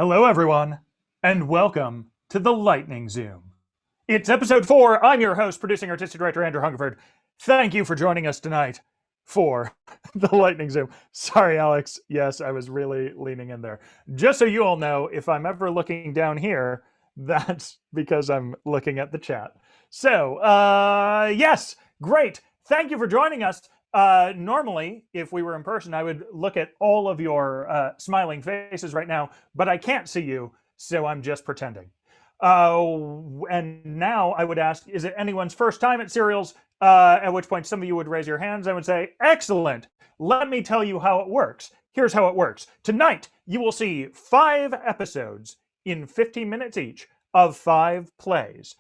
Hello, everyone, and welcome to the Lightning Zoom. It's episode 4. I'm your host, producing artistic director Andrew Hungerford. Thank you for joining us tonight for the Lightning Zoom. Sorry, Alex. Yes, I was really leaning in there. Just so you all know, if I'm ever looking down here, that's because I'm looking at the chat. So, yes, great. Thank you for joining us. Normally, if we were in person, I would look at all of your smiling faces right now, but I can't see you, so I'm just pretending. And now I would ask, is it anyone's first time at Serials? At which point some of you would raise your hands. I would say, excellent. Let me tell you how it works. Here's how it works. Tonight, you will see 5 episodes in 15 minutes each of 5 plays.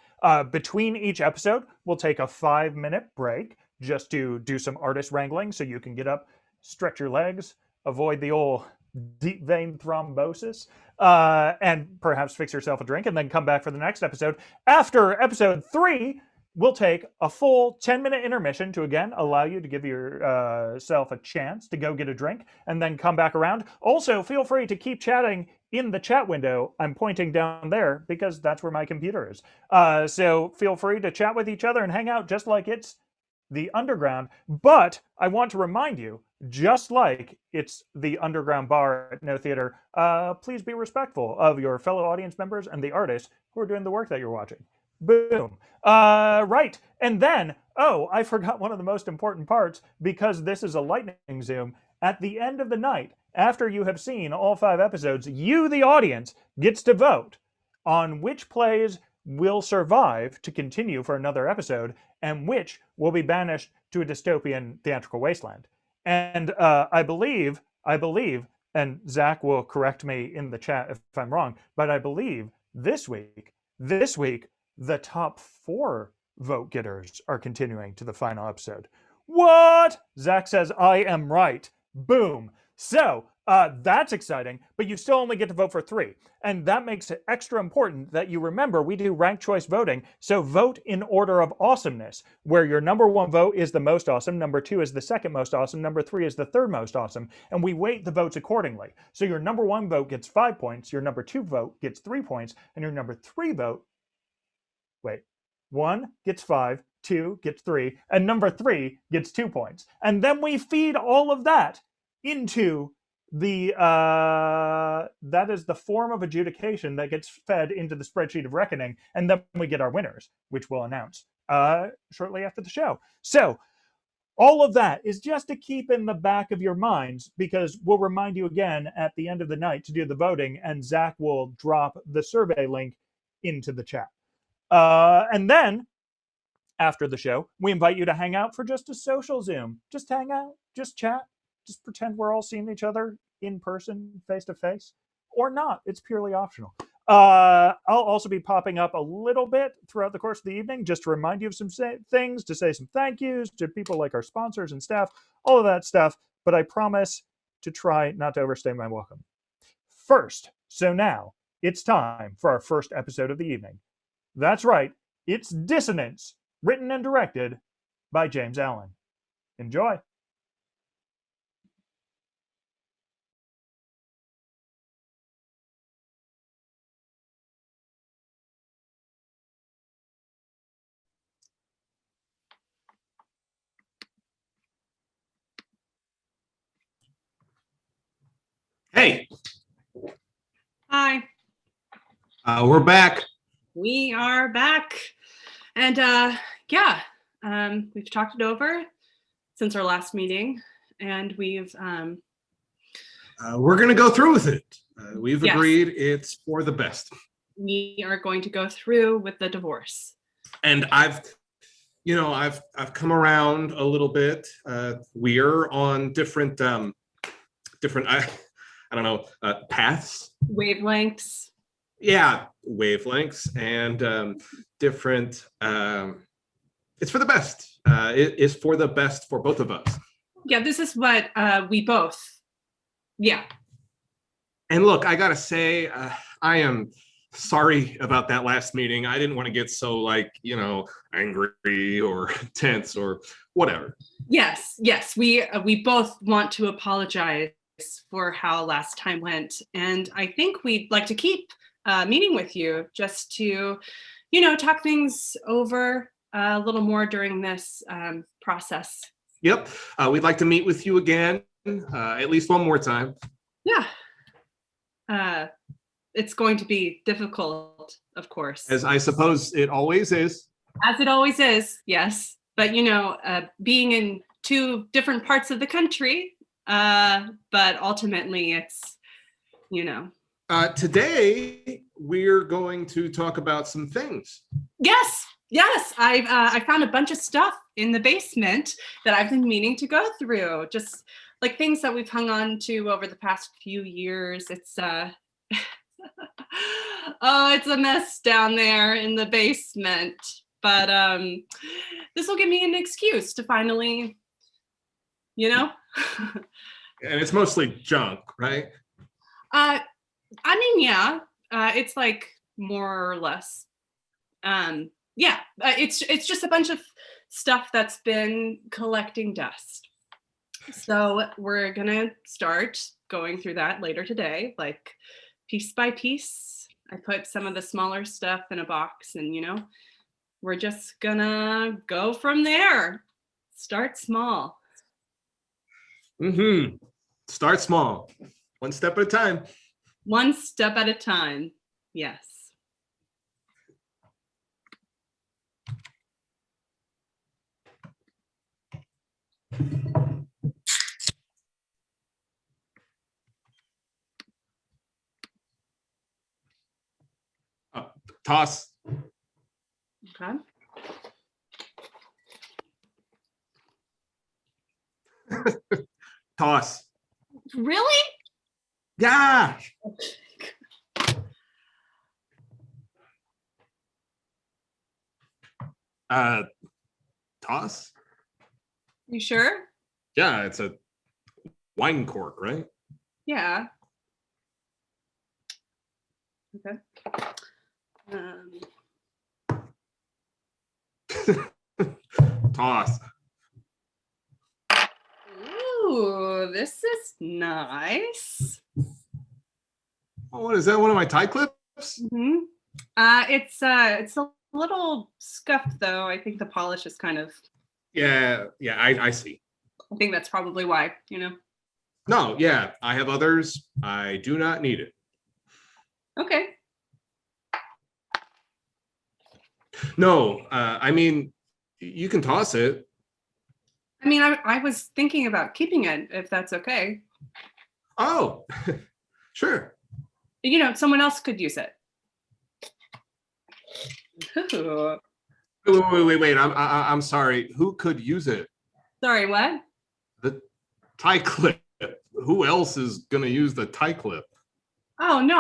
Between each episode, we'll take a 5-minute break just to do some artist wrangling so you can get up, stretch your legs, avoid the old deep vein thrombosis, and perhaps fix yourself a drink and then come back for the next episode. After episode 3, we'll take a full 10-minute intermission to, again, allow you to give yourself a chance to go get a drink and then come back around. Also, feel free to keep chatting in the chat window. I'm pointing down there because that's where my computer is. So feel free to chat with each other and hang out just like it's the underground. But I want to remind you, just like it's the underground bar at No Theater, please be respectful of your fellow audience members and the artists who are doing the work that you're watching. Boom. Right. And then, I forgot one of the most important parts, because this is a lightning zoom. At the end of the night, after you have seen all 5 episodes, you, the audience, gets to vote on which plays will survive to continue for another episode and which will be banished to a dystopian theatrical wasteland. And I believe, and Zach will correct me in the chat if I'm wrong, but I believe this week, the top 4 vote getters are continuing to the final episode. What? Zach says, I am right. Boom. So that's exciting, but you still only get to vote for 3. And that makes it extra important that you remember we do ranked choice voting. So vote in order of awesomeness, where your number 1 vote is the most awesome, number 2 is the second most awesome, number 3 is the third most awesome, and we weight the votes accordingly. So your number 1 vote gets 5 points, your number 2 vote gets 3 points, and your number 3 vote, 1 gets 5, 2 gets 3, and number 3 gets 2 points. And then we feed all of that into the that is the form of adjudication that gets fed into the spreadsheet of reckoning, and then we get our winners, which we'll announce shortly after the show. So all of that is just to keep in the back of your minds, because we'll remind you again at the end of the night to do the voting, and Zach will drop the survey link into the chat. And then after the show, we invite you to hang out for just a social Zoom. Just hang out, just chat, just pretend we're all seeing each other in person, face to face, or not. It's purely optional. I'll also be popping up a little bit throughout the course of the evening just to remind you of some things, to say some thank yous to people like our sponsors and staff, all of that stuff. But I promise to try not to overstay my welcome. First, so now it's time for our first episode of the evening. That's right, it's Dissonance, written and directed by James Allen. Enjoy. Hey. Hi. We're back. We are back. And we've talked it over since our last meeting, and we've we're going to go through with it. We've Yes. agreed it's for the best. We are going to go through with the divorce. And I've come around a little bit. We're on different paths. Wavelengths. Yeah, wavelengths and different. It's for the best. It is for the best for both of us. Yeah, this is what we both. Yeah. And look, I gotta say, I am sorry about that last meeting. I didn't want to get so angry or tense or whatever. Yes. We both want to apologize for how last time went. And I think we'd like to keep meeting with you just to, talk things over a little more during this process. Yep. We'd like to meet with you again, at least one more time. Yeah. It's going to be difficult, of course. As I suppose it always is. As it always is, yes. But, being in two different parts of the country, but ultimately it's, Today, we're going to talk about some things. Yes. I found a bunch of stuff in the basement that I've been meaning to go through. Just like things that we've hung on to over the past few years. It's oh, it's a mess down there in the basement. But this will give me an excuse to finally, And it's mostly junk, right? yeah. It's like more or less. It's just a bunch of stuff that's been collecting dust. So we're gonna start going through that later today, like piece by piece. I put some of the smaller stuff in a box and, we're just gonna go from there. Start small. Start small. One step at a time. One step at a time. Yes. Toss. Okay. Toss. Really? Yeah. Toss. You sure? Yeah, it's a wine cork, right? Yeah. Okay. Toss. Ooh, this is nice. Oh, what is that? One of my tie clips? Mm-hmm. It's a little scuffed though. I think the polish is kind of. Yeah, I see. I think that's probably why. No, yeah, I have others. I do not need it. Okay. No, I mean, you can toss it. I mean, I was thinking about keeping it if that's okay. Oh, sure. Someone else could use it. Ooh. Wait. I'm sorry. Who could use it? Sorry, what? The tie clip. Who else is gonna use the tie clip? Oh no,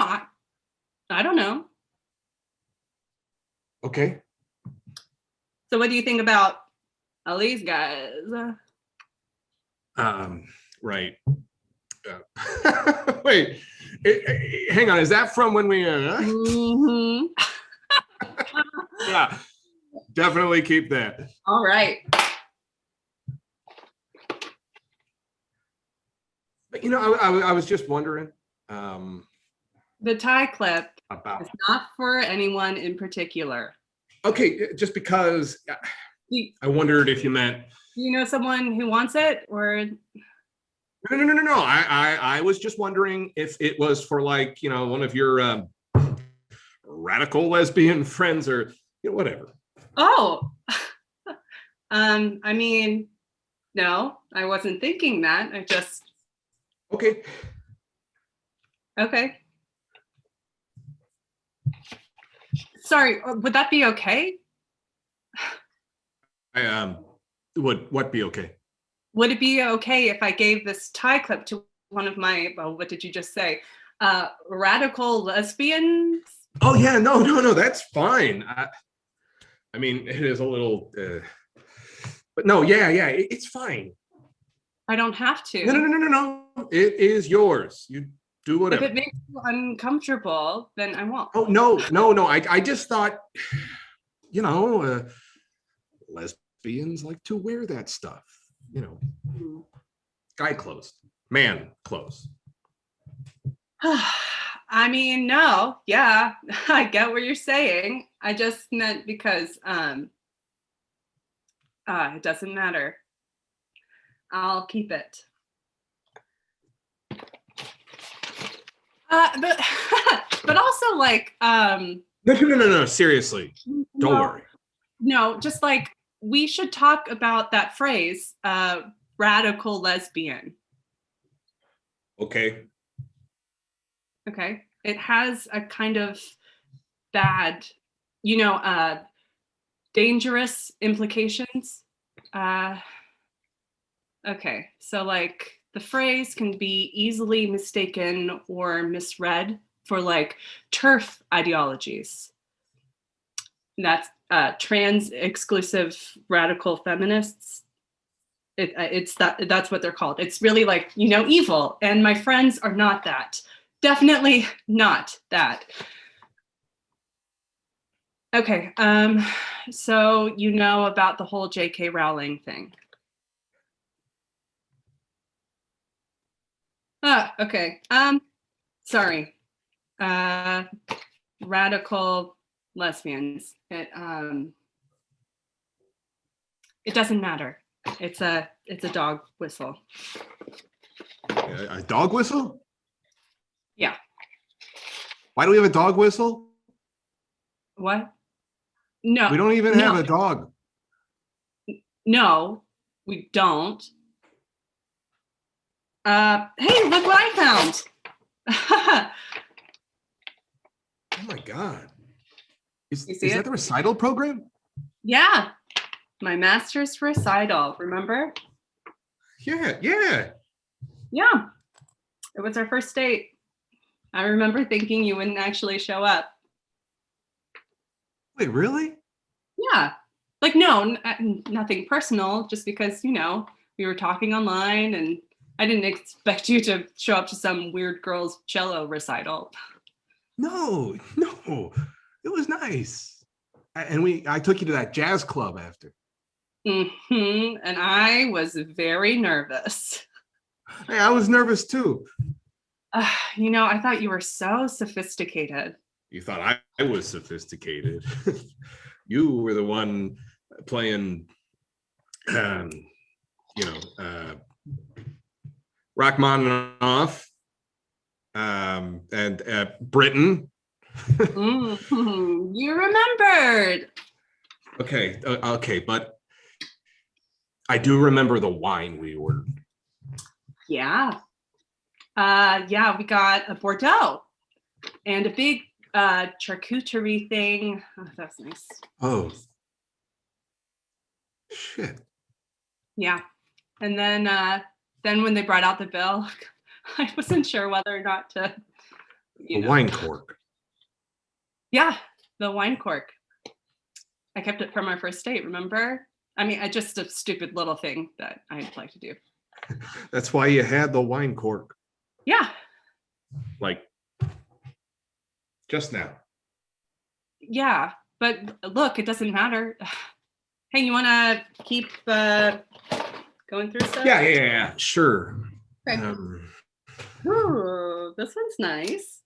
I don't know. Okay. So what do you think about all these guys? Right. Wait. Hang on. Is that from when we? Mm-hmm. Yeah. Definitely keep that. All right. But I was just wondering. The tie clip About. is not for anyone in particular. Okay, just because Do I wondered if you meant. you know someone who wants it, or No. I was just wondering if it was for one of your radical lesbian friends or whatever. oh, I mean, no, I wasn't thinking that. I just Okay. okay. Sorry, would that be okay? What be okay? Would it be okay if I gave this tie clip to one of my, well, what did you just say? Radical lesbians? Oh yeah, no, that's fine. I mean, it is a little, but no, yeah, it's fine. I don't have to. No. It is yours. You do whatever. If it makes you uncomfortable, then I won't. Oh no. I just thought, lesbians like to wear that stuff. Mm. Guy clothes. man clothes. I mean, no, yeah, I get what you're saying. I just meant because it doesn't matter. I'll keep it. But but also like No. Seriously, don't worry. No, just like we should talk about that phrase, radical lesbian. Okay. Okay. It has a kind of bad, dangerous implications. Okay. So like the phrase can be easily mistaken or misread for like turf ideologies. That's trans exclusive radical feminists. That's what they're called. It's really like, evil. And my friends are not that. Definitely not that. Okay. So you know about the whole J.K. Rowling thing. Okay. Sorry. Radical lesbians. It doesn't matter. It's a dog whistle. A dog whistle? Yeah. Why do we have a dog whistle? What? No. We don't even have a dog. No, we don't. Hey, look what I found. Oh my God. Is You see that it? the recital program? Yeah. My master's recital, remember? Yeah. Yeah. It was our first date. I remember thinking you wouldn't actually show up. Wait, really? Yeah. Like, no, nothing personal, just because, we were talking online and I didn't expect you to show up to some weird girl's cello recital. No. It was nice. I took you to that jazz club after. And I was very nervous. Hey, I was nervous too. I thought you were so sophisticated. You thought I was sophisticated. You were the one playing, Rachmaninoff, and Britain. You remembered. Okay, but I do remember the wine we ordered. Yeah. We got a Bordeaux and a big charcuterie thing. Oh, that's nice. Oh, shit. Yeah. And then when they brought out the bill, I wasn't sure whether or not to, The wine cork. Yeah, the wine cork. I kept it from our first date, remember? I mean, just a stupid little thing that I'd like to do. That's why you had the wine cork. Yeah. Like, just now. Yeah, but look, it doesn't matter. Hey, you want to keep going through stuff? Yeah, sure. Okay. Ooh, this one's nice.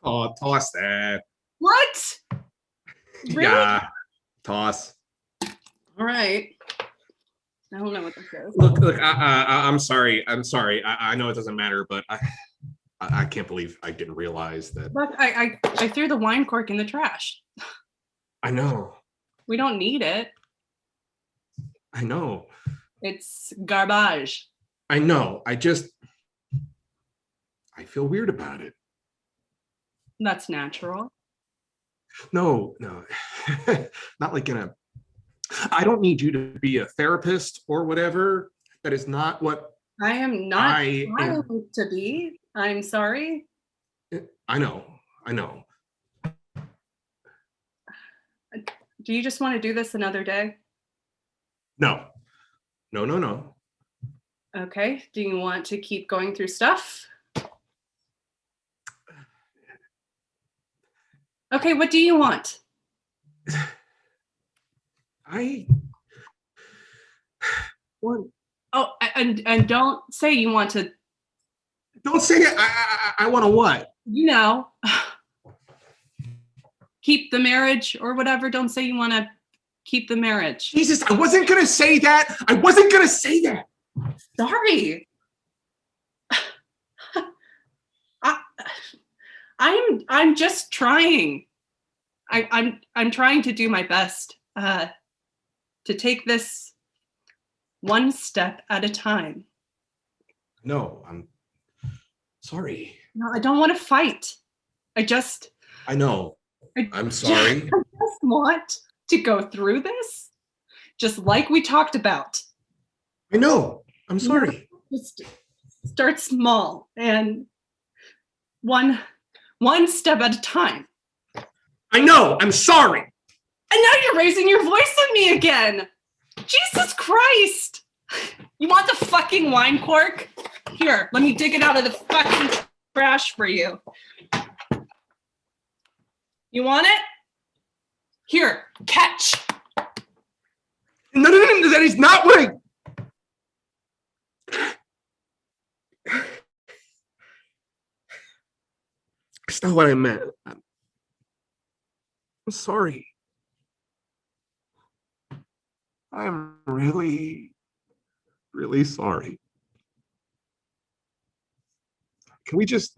Oh, toss that. What? Really? Yeah, toss. All right. I don't know what this is. Look. I'm sorry. I know it doesn't matter, but I can't believe I didn't realize that. Look, I threw the wine cork in the trash. I know. We don't need it. I know. It's garbage. I know. I feel weird about it. That's natural. No. Not like I don't need you to be a therapist or whatever. That is not what I am not I trying am. to be. I'm sorry. I know. Do you just want to do this another day? No. Okay. Do you want to keep going through stuff? Okay, what do you want? I want Oh, and don't say you want to, Don't say it. I want to what? you know, keep the marriage or whatever. Don't say you want to keep the marriage. Jesus, I wasn't going to say that. I wasn't going to say that. Sorry. I'm just trying. I'm trying to do my best to take this one step at a time. No, I'm sorry. No, I don't want to fight. I know. I'm sorry. I just want to go through this, just like we talked about. I know. I'm sorry. Just start small and one step at a time. I know. I'm sorry. And now you're raising your voice at me again. Jesus Christ. You want the fucking wine cork? Here, let me dig it out of the fucking trash for you. You want it? Here, catch. No, that is not what It's not what I meant. I'm sorry. I'm really, really sorry. Can we just...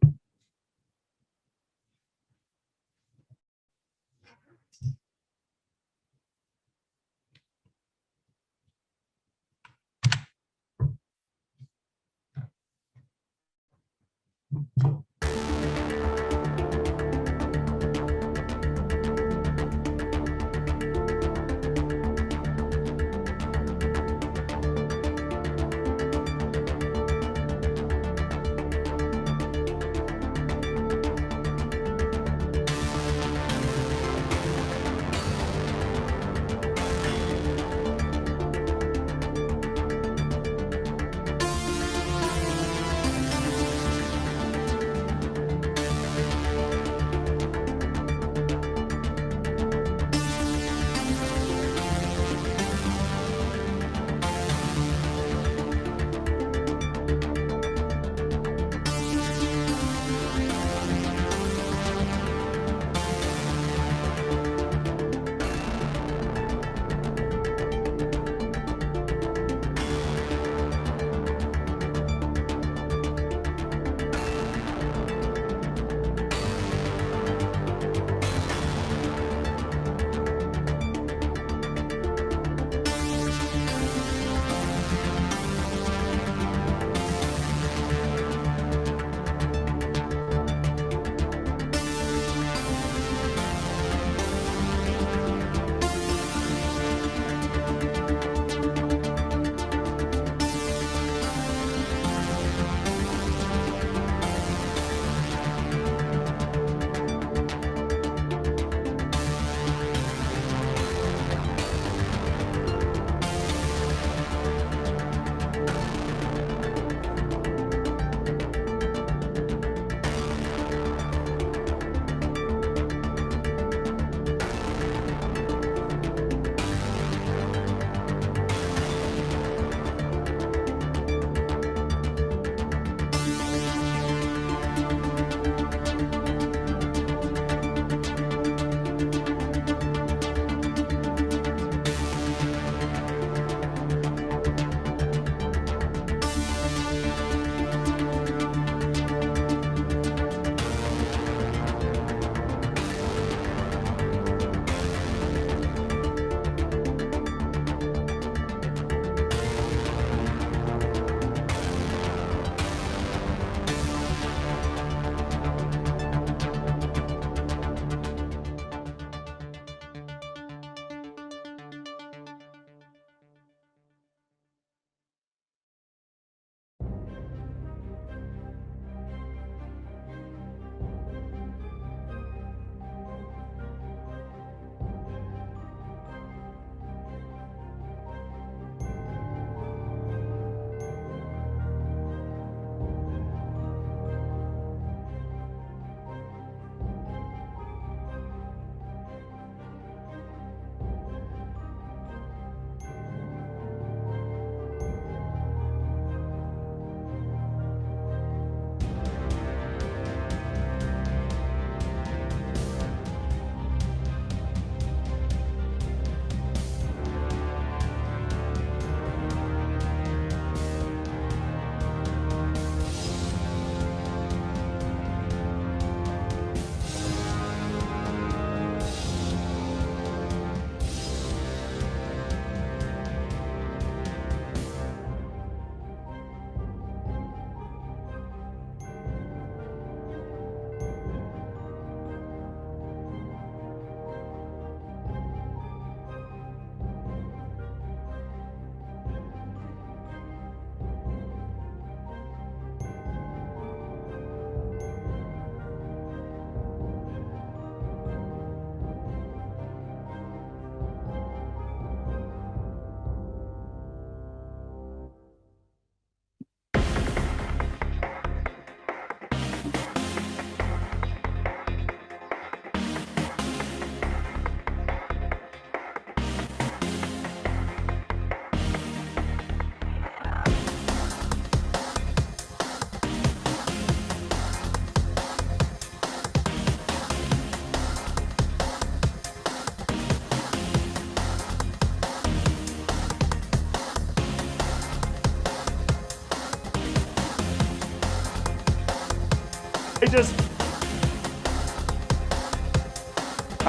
I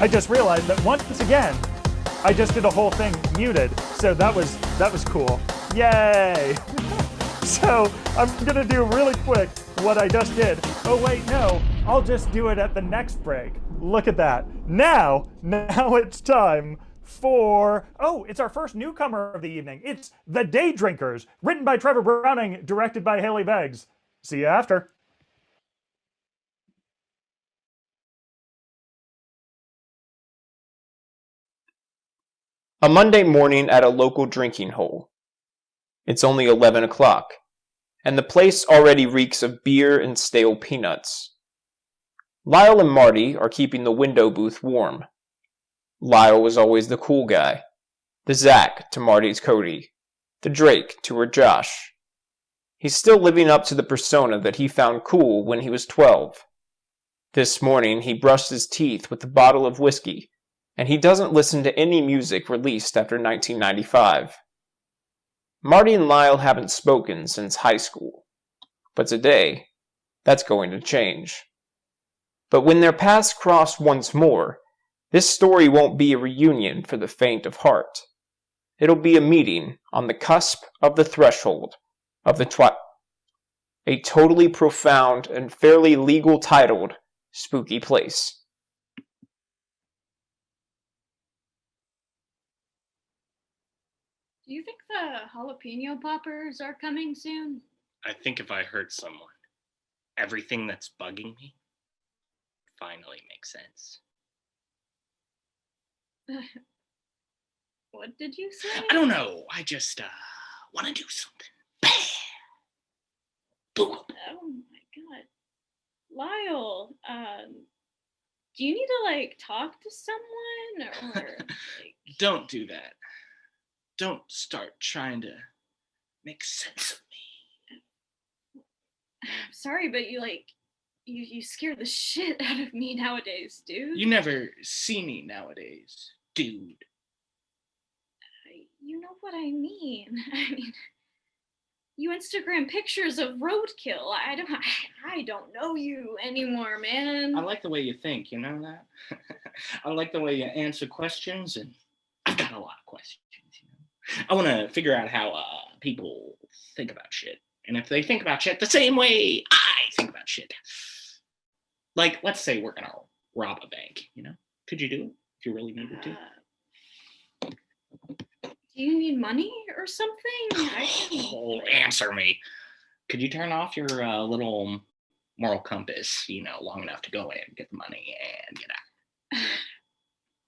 just realized that once again, I just did a whole thing muted, so that was cool. Yay! So I'm gonna do really quick what I just did. Oh wait, no, I'll just do it at the next break. Look at that. Now it's time for, it's our first newcomer of the evening. It's The Day Drinkers, written by Trevor Browning, directed by Haley Beggs. See you after. A Monday morning at a local drinking hole. It's only 11 o'clock, and the place already reeks of beer and stale peanuts. Lyle and Marty are keeping the window booth warm. Lyle was always the cool guy, the Zach to Marty's Cody, the Drake to her Josh. He's still living up to the persona that he found cool when he was 12. This morning he brushed his teeth with a bottle of whiskey, and he doesn't listen to any music released after 1995. Marty and Lyle haven't spoken since high school, but today, that's going to change. But when their paths cross once more, this story won't be a reunion for the faint of heart. It'll be a meeting on the cusp of the threshold of the a totally profound and fairly legal titled spooky place. Do you think the jalapeno poppers are coming soon? I think if I hurt someone, everything that's bugging me finally makes sense. What did you say? I don't know. I just want to do something bad. Boom. Oh my god. Lyle, do you need to talk to someone or Don't do that. Don't start trying to make sense of me. I'm sorry, but you scare the shit out of me nowadays, dude. You never see me nowadays, dude. You know what I mean. I mean, you Instagram pictures of roadkill. I don't know you anymore, man. I like the way you think, you know that? I like the way you answer questions, and I've got a lot of questions, you know? I want to figure out how people think about shit. And if they think about shit the same way I think about shit. Like, let's say we're going to rob a bank, you know? Could you do it if you really needed to? Do you need money or something? Oh, answer me. Could you turn off your little moral compass, you know, long enough to go in, get the money, and get out?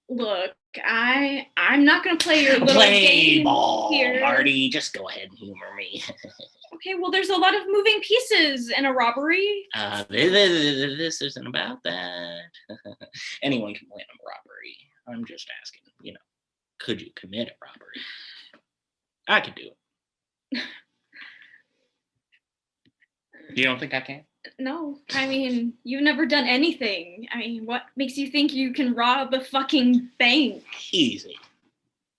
Look, I'm not gonna play your little Play game ball, here. Marty. Just go ahead and humor me. Okay, well, there's a lot of moving pieces in a robbery. This isn't about that. Anyone can plan a robbery. I'm just asking, you know, could you commit a robbery? I could do it. You don't think I can? No, I mean, you've never done anything. I mean, what makes you think you can rob a fucking bank? Easy.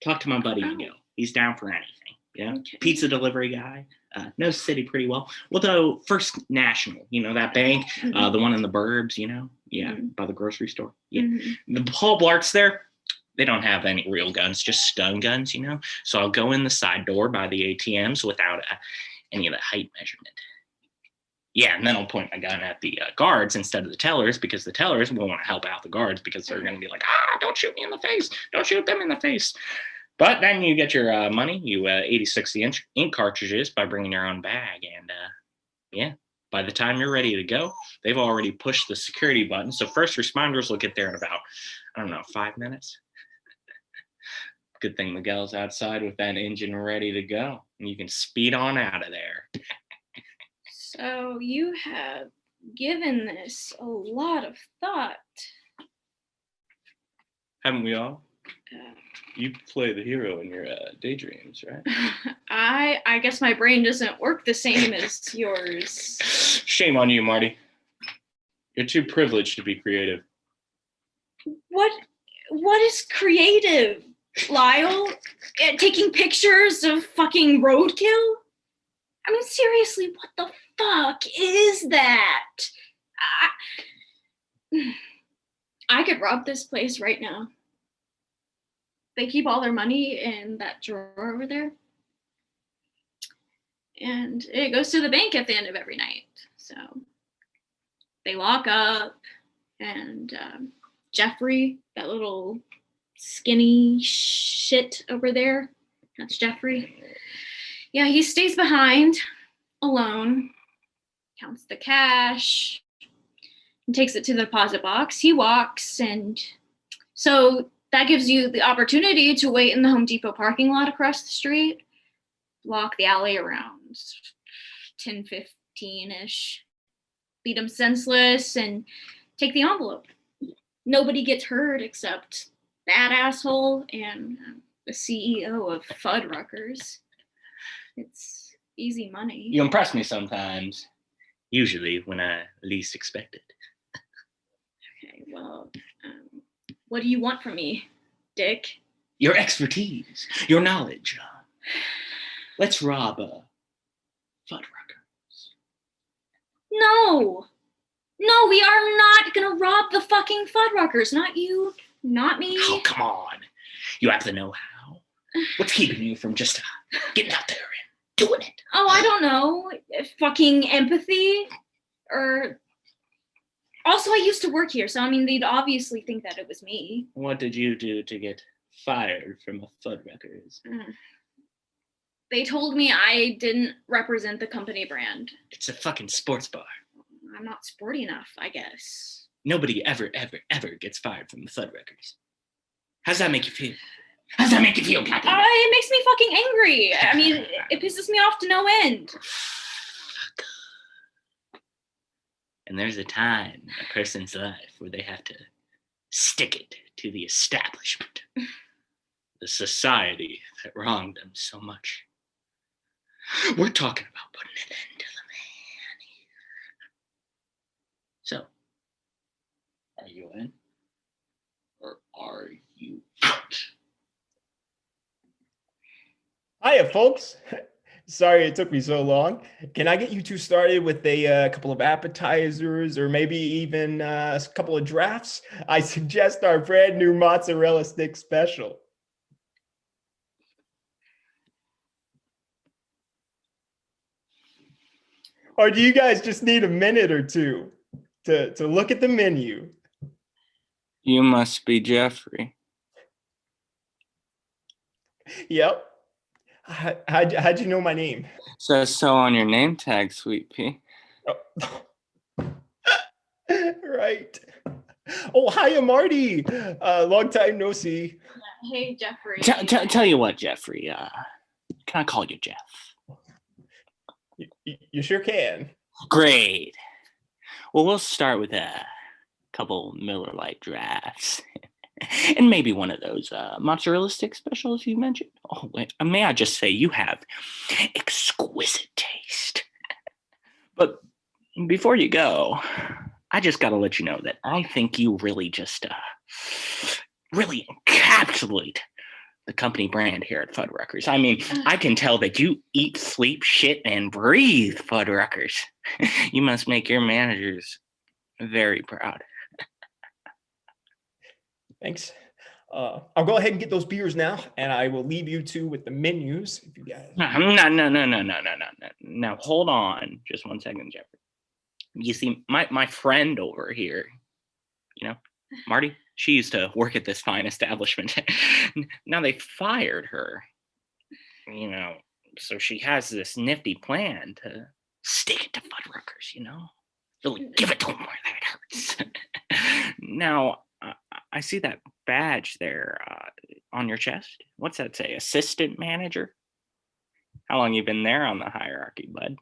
Talk to my buddy Oh. Hugo. He's down for anything. Yeah, Okay. pizza delivery guy. Knows the city pretty well. Although First National, you know that bank, the one in the burbs, you know, yeah, by the grocery store. Yeah, Mhm. the Paul Blarts there. They don't have any real guns, just stun guns, you know. So I'll go in the side door by the ATMs without any of the height measurement. Yeah, and then I'll point my gun at the guards instead of the tellers, because the tellers will want to help out the guards because they're going to be like, don't shoot me in the face. Don't shoot them in the face. But then you get your money, you 80/60 ink cartridges by bringing your own bag. And yeah, by the time you're ready to go, they've already pushed the security button. So first responders will get there in about, 5 minutes. Good thing Miguel's outside with that engine ready to go. And you can speed on out of there. So you have given this a lot of thought. Haven't we all? Uh, You play the hero in your daydreams, right? I guess my brain doesn't work the same as yours. Shame on you, Marty. You're too privileged to be creative. What is creative, Lyle? Taking pictures of fucking roadkill? I mean, seriously, what the fuck is that? I could rob this place right now. They keep all their money in that drawer over there. And it goes to the bank at the end of every night. So they lock up, and Jeffrey, that little skinny shit over there, that's Jeffrey. Yeah, he stays behind alone, counts the cash, and takes it to the deposit box. He walks, and so that gives you the opportunity to wait in the Home Depot parking lot across the street, walk the alley around 10, 15-ish, beat him senseless, and take the envelope. Nobody gets hurt except that asshole and the CEO of Fuddruckers. It's easy money. You impress me sometimes, usually when I least expect it. Okay, well, what do you want from me, Dick? Your expertise, your knowledge. Let's rob Fuddruckers. No, we are not gonna rob the fucking Fuddruckers. Not you, not me. Oh, come on. You have the know-how. What's keeping you from just getting out there and doing it? Oh, I don't know. Fucking empathy, or also I used to work here, so I mean they'd obviously think that it was me. What did you do to get fired from a Fuddruckers? They told me I didn't represent the company brand. It's a fucking sports bar. I'm not sporty enough, I guess. Nobody ever gets fired from the Fuddruckers. How's that make you feel? How's that make you feel, Captain? It makes me fucking angry. I mean, it pisses me off to no end. And there's a time in a person's life where they have to stick it to the establishment, the society that wronged them so much. We're talking about putting an end to the man here. So, are you in? Or are you out? Hiya, folks. Sorry it took me so long. Can I get you two started with a couple of appetizers or maybe even a couple of drafts? I suggest our brand new mozzarella stick special. Or do you guys just need a minute or two to look at the menu? You must be Jeffrey. Yep. How'd you know my name? Says so on your name tag, Sweet Pea. Oh. Right. Oh, hiya, Marty. Long time no see. Hey, Jeffrey. Tell you what, Jeffrey. Can I call you Jeff? You sure can. Great. Well, we'll start with a couple Miller Lite drafts. And maybe one of those mozzarella stick specials you mentioned. Oh, wait, may I just say you have exquisite taste. But before you go, I just got to let you know that I think you really just really encapsulate the company brand here at Fuddruckers. I mean, I can tell that you eat, sleep, shit, and breathe Fuddruckers. You must make your managers very proud. Thanks. I'll go ahead and get those beers now, and I will leave you two with the menus. If you guys. No. Now, hold on just 1 second, Jeffrey. You see, my friend over here, Marty, she used to work at this fine establishment. Now they fired her, so she has this nifty plan to stick it to Fuddruckers, really give it to them where that hurts. Now, I see that badge there on your chest. What's that say? Assistant manager? How long you been there on the hierarchy, bud?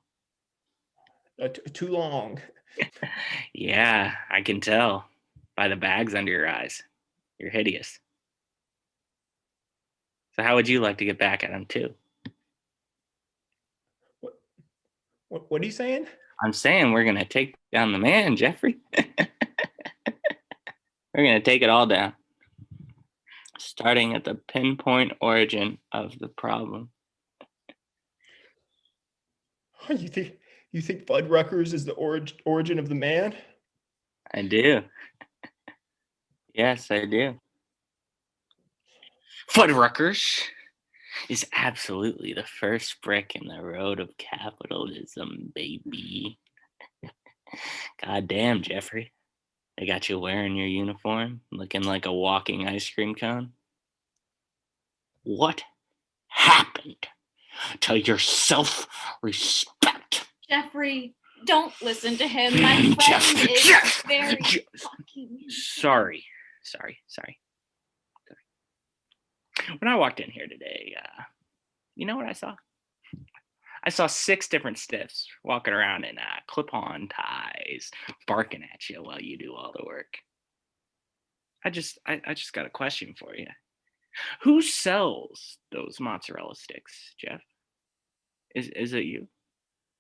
Too long. Yeah, I can tell by the bags under your eyes. You're hideous. So how would you like to get back at him too? What are you saying? I'm saying we're going to take down the man, Jeffrey. We're going to take it all down, starting at the pinpoint origin of the problem. You think Fuddruckers is the origin of the man? I do. Yes, I do. Fuddruckers is absolutely the first brick in the road of capitalism, baby. Goddamn, Jeffrey. They got you wearing your uniform, looking like a walking ice cream cone. What happened to your self-respect? Jeffrey, don't listen to him. My friend is very fucking. Sorry. When I walked in here today, you know what I saw? I saw 6 different stiffs walking around in clip-on ties, barking at you while you do all the work. I just got a question for you. Who sells those mozzarella sticks, Jeff? Is it you?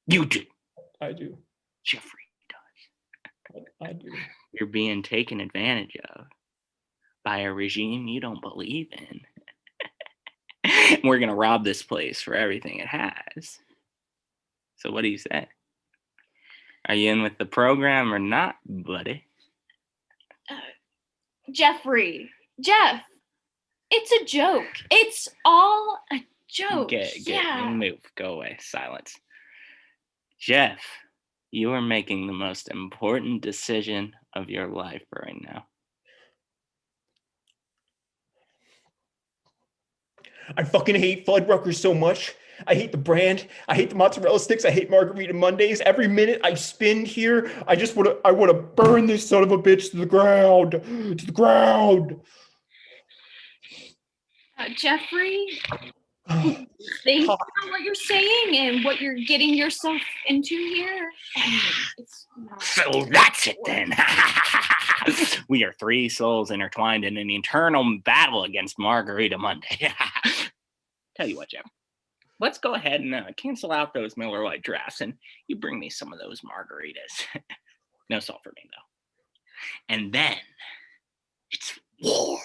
You do. I do. Jeffrey does. I do. You're being taken advantage of by a regime you don't believe in. We're going to rob this place for everything it has. So what do you say? Are you in with the program or not, buddy? Jeffrey, Jeff, it's a joke. It's all a joke. Move. Go away. Silence. Jeff, you are making the most important decision of your life right now. I fucking hate Fuddruckers so much. I hate the brand. I hate the mozzarella sticks. I hate Margarita Mondays. Every minute I spend here, I want to burn this son of a bitch to the ground. To the ground. Jeffrey, think about what you're saying and what you're getting yourself into here. It's not So that's it then. We are 3 souls intertwined in an eternal battle against Margarita Monday. Tell you what, Jeff. Let's go ahead and cancel out those Miller Lite drafts, and you bring me some of those margaritas. No salt for me, though. And then it's war.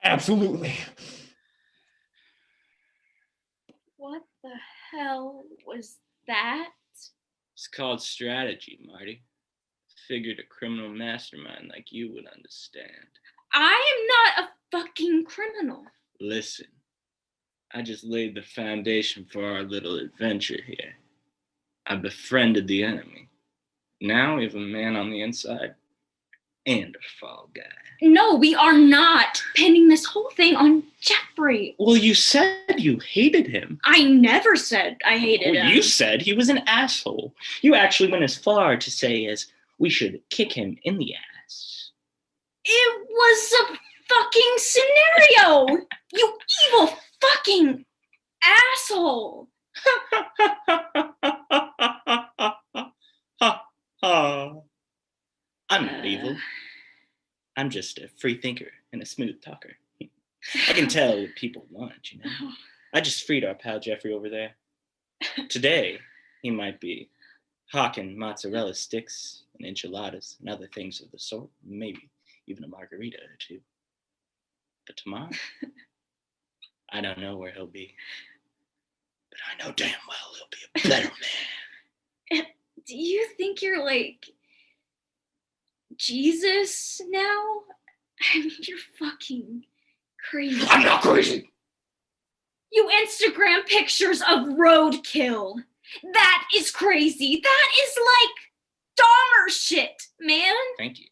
Absolutely. What the hell was that? It's called strategy, Marty. Figured a criminal mastermind like you would understand. I am not a fucking criminal. Listen, I just laid the foundation for our little adventure here. I befriended the enemy. Now we have a man on the inside and a fall guy. No, we are not pinning this whole thing on Jeffrey. Well, you said you hated him. I never said I hated Well, him. you said he was an asshole. You actually went as far to say as we should kick him in the ass. It was a fucking scenario. You evil fucking asshole. I'm not evil. I'm just a free thinker and a smooth talker. I can tell what people want, you know. I just freed our pal Jeffrey over there. Today, he might be hawking mozzarella sticks and enchiladas and other things of the sort, maybe even a margarita or two. But tomorrow, I don't know where he'll be. But I know damn well he'll be a better man. Do you think you're like Jesus now? I mean, you're fucking crazy. I'm not crazy. You Instagram pictures of roadkill. That is crazy. That is like Dahmer shit, man. Thank you.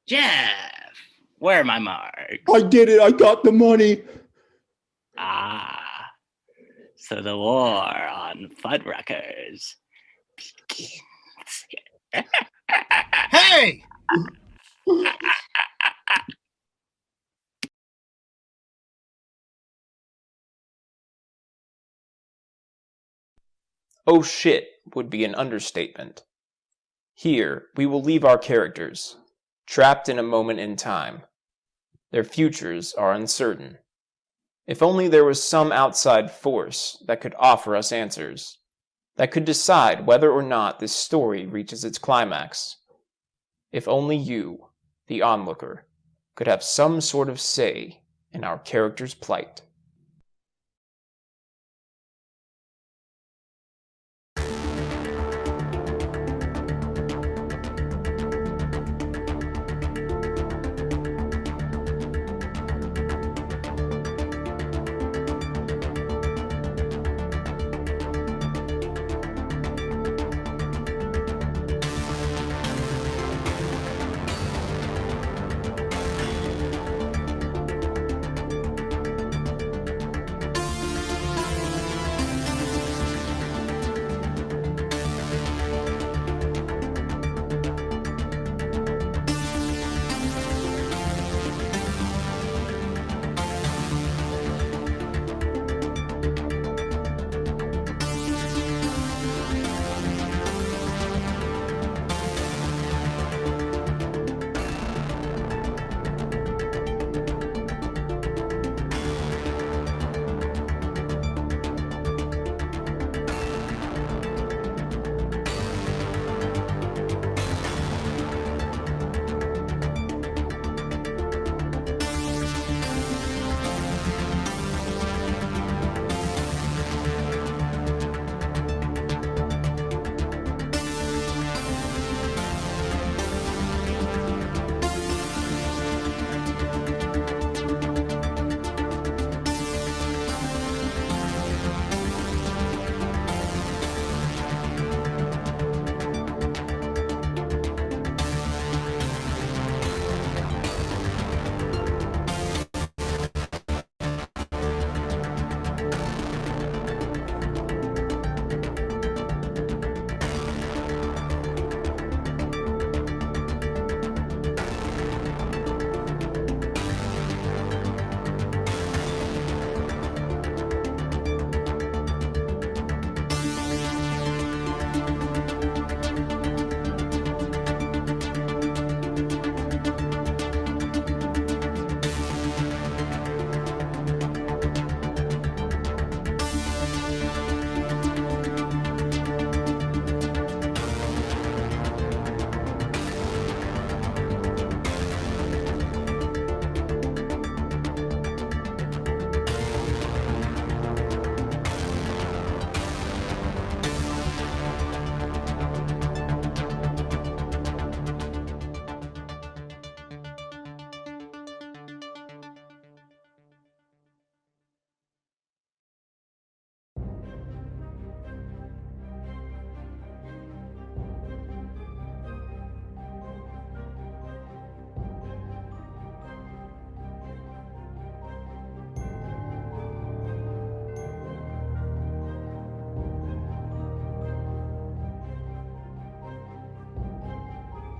Jeff, where are my marks? I did it. I got the money. Ah, so the war on Fuddruckers begins. Hey! Oh shit would be an understatement. Here, we will leave our characters, trapped in a moment in time. Their futures are uncertain. If only there was some outside force that could offer us answers, that could decide whether or not this story reaches its climax. If only you, the onlooker, could have some sort of say in our character's plight.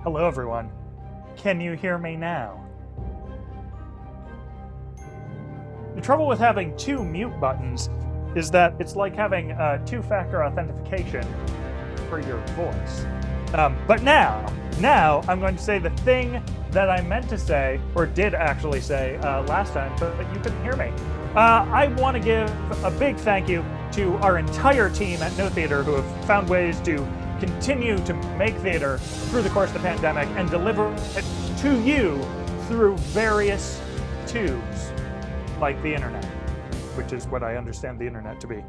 Hello, everyone. Can you hear me now? The trouble with having two mute buttons is that it's like having two-factor authentication for your voice. But now I'm going to say the thing that I meant to say, or did actually say last time, but you couldn't hear me. I want to give a big thank you to our entire team at No Theater who have found ways to continue to make theater through the course of the pandemic and deliver it to you through various tubes, like the internet, which is what I understand the internet to be.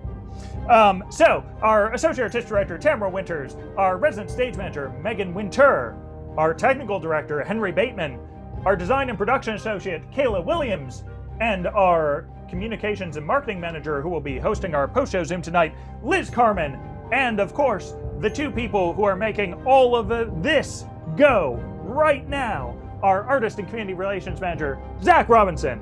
So, our Associate Artistic Director, Tamara Winters, our Resident Stage Manager, Megan Winter, our Technical Director, Henry Bateman, our Design and Production Associate, Kayla Williams, and our Communications and Marketing Manager, who will be hosting our post-show Zoom tonight, Liz Carmen, and of course, the two people who are making all of this go right now, our Artist and Community Relations Manager, Zach Robinson,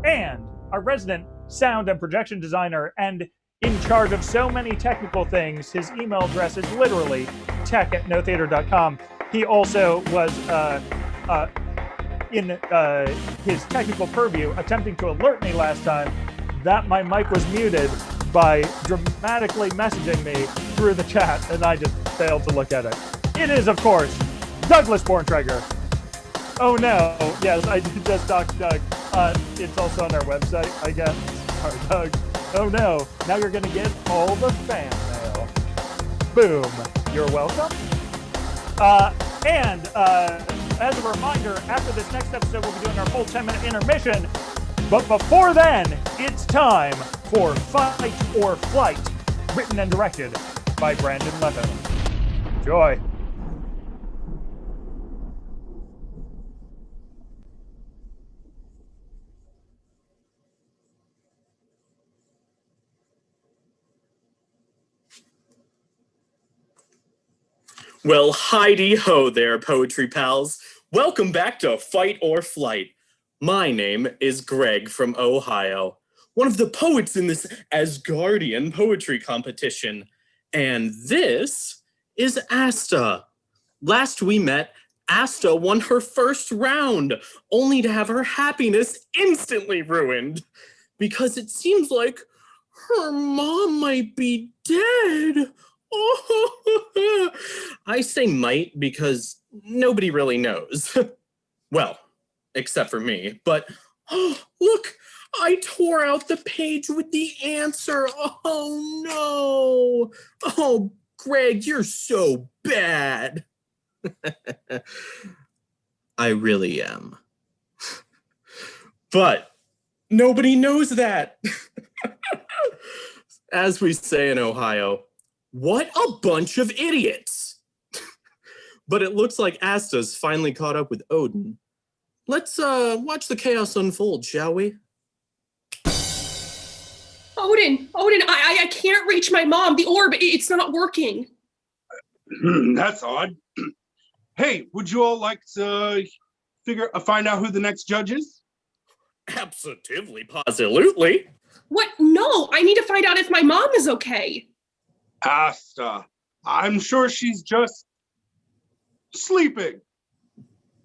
and our resident sound and projection designer and in charge of so many technical things. His email address is literally tech@notheater.com. He also was in his technical purview attempting to alert me last time that my mic was muted by dramatically messaging me through the chat, and I just failed to look at it. It is, of course, Douglas Borntrager. Oh no, yes, I did just talk to Doug. It's also on our website, I guess. Sorry, Doug. Oh no, now you're gonna get all the fan mail. Boom, you're welcome. As a reminder, after this next episode, we'll be doing our full 10-minute intermission. But before then, it's time for Fight or Flight, written and directed by Brandon Leto. Enjoy. Well, Heidi-ho there, poetry pals. Welcome back to Fight or Flight. My name is Greg from Ohio, one of the poets in this Asgardian poetry competition. And this is Asta. Last we met, Asta won her first round, only to have her happiness instantly ruined, because it seems like her mom might be dead. Oh, I say might because nobody really knows. Well, except for me. But oh, look, I tore out the page with the answer. Oh no. Oh, Greg, you're so bad. I really am. But nobody knows that. As we say in Ohio, what a bunch of idiots! But it looks like Asta's finally caught up with Odin. Let's watch the chaos unfold, shall we? Odin, I can't reach my mom. The orb, it's not working. That's odd. Hey, would you all like to find out who the next judge is? Absolutely, positively. What? No, I need to find out if my mom is okay. Asta. I'm sure she's just sleeping.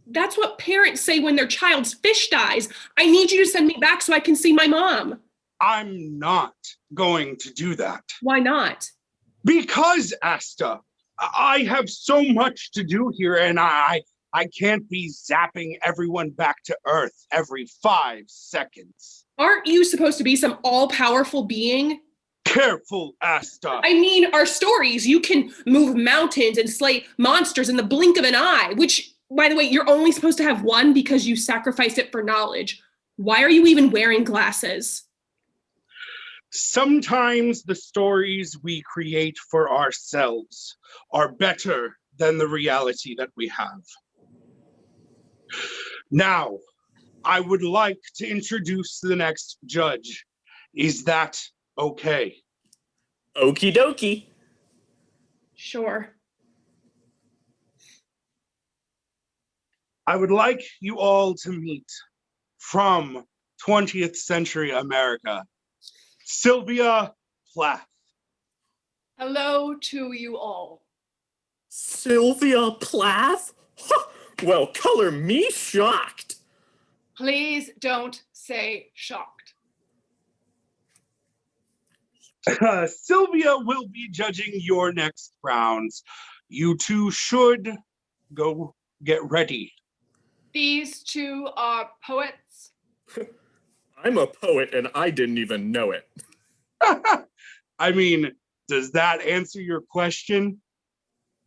That's what parents say when their child's fish dies. I need you to send me back so I can see my mom. I'm not going to do that. Why not? Because, Asta, I have so much to do here, and I can't be zapping everyone back to Earth every 5 seconds. Aren't you supposed to be some all-powerful being? Careful, Asta. I mean, our stories, you can move mountains and slay monsters in the blink of an eye, which, by the way, you're only supposed to have one because you sacrificed it for knowledge. Why are you even wearing glasses? Sometimes the stories we create for ourselves are better than the reality that we have. Now, I would like to introduce the next judge. Is that okay? Okie dokie. Sure. I would like you all to meet, from 20th century America, Sylvia Plath. Hello to you all. Sylvia Plath? Well, color me shocked. Please don't say shocked. Sylvia will be judging your next rounds. You two should go get ready. These two are poets. I'm a poet and I didn't even know it. I mean, does that answer your question?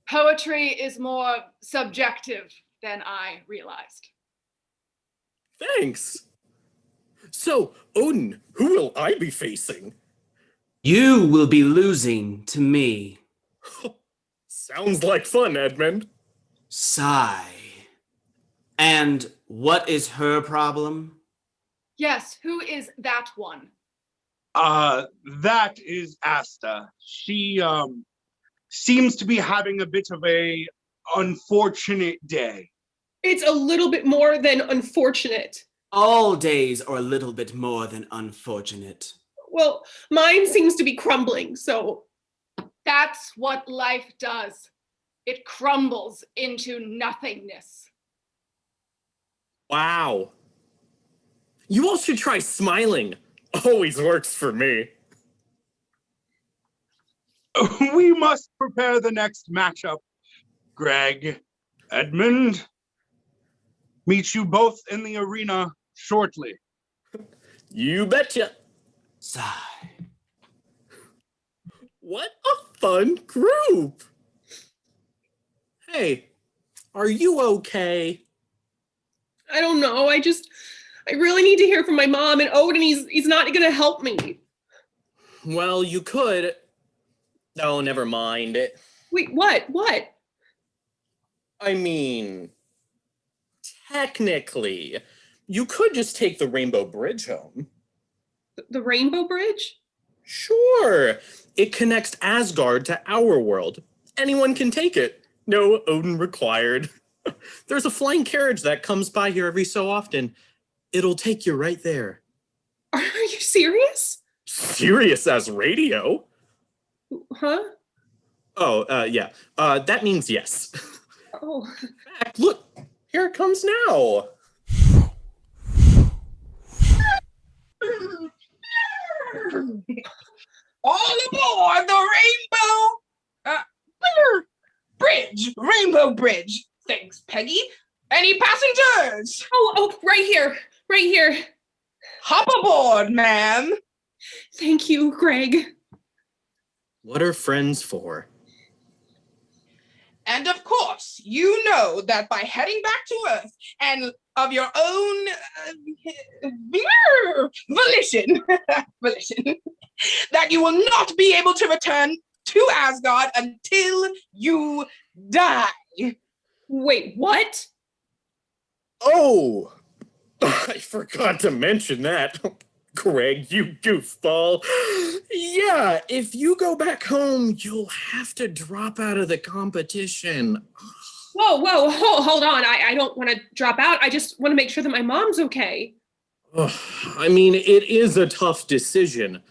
Poetry is more subjective than I realized. Thanks. So, Odin, who will I be facing? You will be losing to me. Sounds like fun, Edmund. Sigh. And what is her problem? Yes, who is that one? That is Asta. She seems to be having a bit of a unfortunate day. It's a little bit more than unfortunate. All days are a little bit more than unfortunate. Well, mine seems to be crumbling, so. That's what life does. It crumbles into nothingness. Wow. You all should try smiling. Always works for me. We must prepare the next matchup. Greg, Edmund, meet you both in the arena shortly. You betcha. Sigh. What a fun group. Hey, are you okay? I don't know. I really need to hear from my mom, and Odin, he's not gonna help me. Well, you could. Oh, never mind it. Wait, what? What? I mean, technically, you could just take the Rainbow Bridge home. The Rainbow Bridge? Sure. It connects Asgard to our world. Anyone can take it. No Odin required. There's a flying carriage that comes by here every so often. It'll take you right there. Are you serious? Serious as radio? Huh? Oh, yeah. That means yes. Oh. In fact, look, here it comes now. All aboard the Rainbow Bridge. Thanks, Peggy. Any passengers? Oh, right here. Right here. Hop aboard, ma'am. Thank you, Greg. What are friends for? And of course, you know that by heading back to Earth and of your own volition, that you will not be able to return to Asgard until you die. Wait, what? Oh, I forgot to mention that. Greg, you goofball. Yeah, if you go back home, you'll have to drop out of the competition. Whoa, hold on. I don't want to drop out. I just want to make sure that my mom's okay. I mean, it is a tough decision.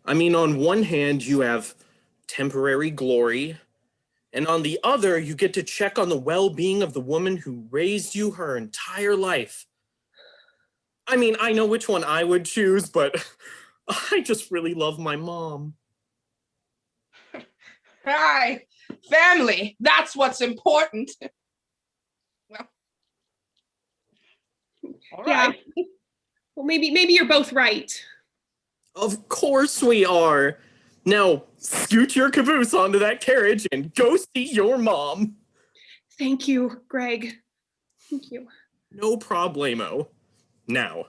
I mean, on one hand, you have temporary glory, and on the other, you get to check on the well-being of the woman who raised you her entire life. I mean, I know which one I would choose, but I just really love my mom. Hi, family. That's what's important. Well, all right. Yeah. Well, maybe you're both right. Of course we are. Now, scoot your caboose onto that carriage and go see your mom. Thank you, Greg. Thank you. No problemo. Now,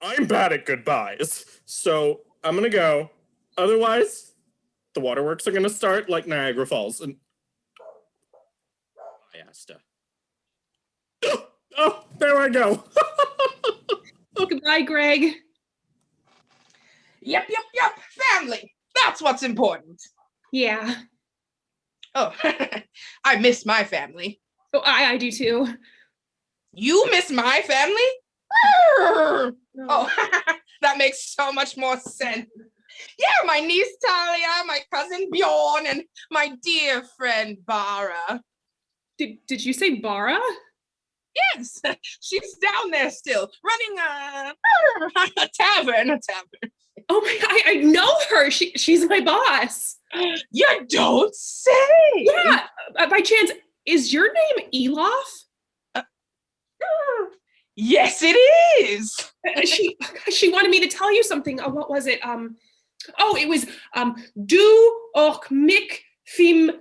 I'm bad at goodbyes, so I'm gonna go. Otherwise, the waterworks are gonna start like Niagara Falls. And I asked her. Oh, there I go. Goodbye, Greg. Yep. Family. That's what's important. Yeah. Oh, I miss my family. Oh, I do too. You miss my family? Oh, that makes so much more sense. Yeah, my niece Talia, my cousin Bjorn, and my dear friend Bara. Did you say Bara? Yes, she's down there still, running a tavern. Oh my! I know her. She's my boss. You don't say. Yeah. By chance, is your name Elof? Yes, it is. She wanted me to tell you something. What was it? Oh, it was Du och Mick Fim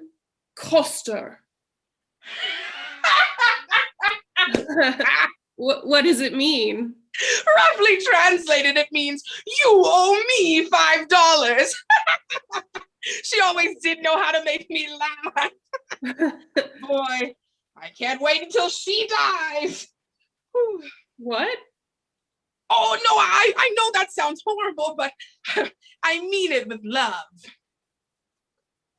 Koster. What does it mean? Roughly translated, it means you owe me $5. She always did know how to make me laugh. Boy, I can't wait until she dies. Whew. What? Oh, no, I know that sounds horrible, but I mean it with love.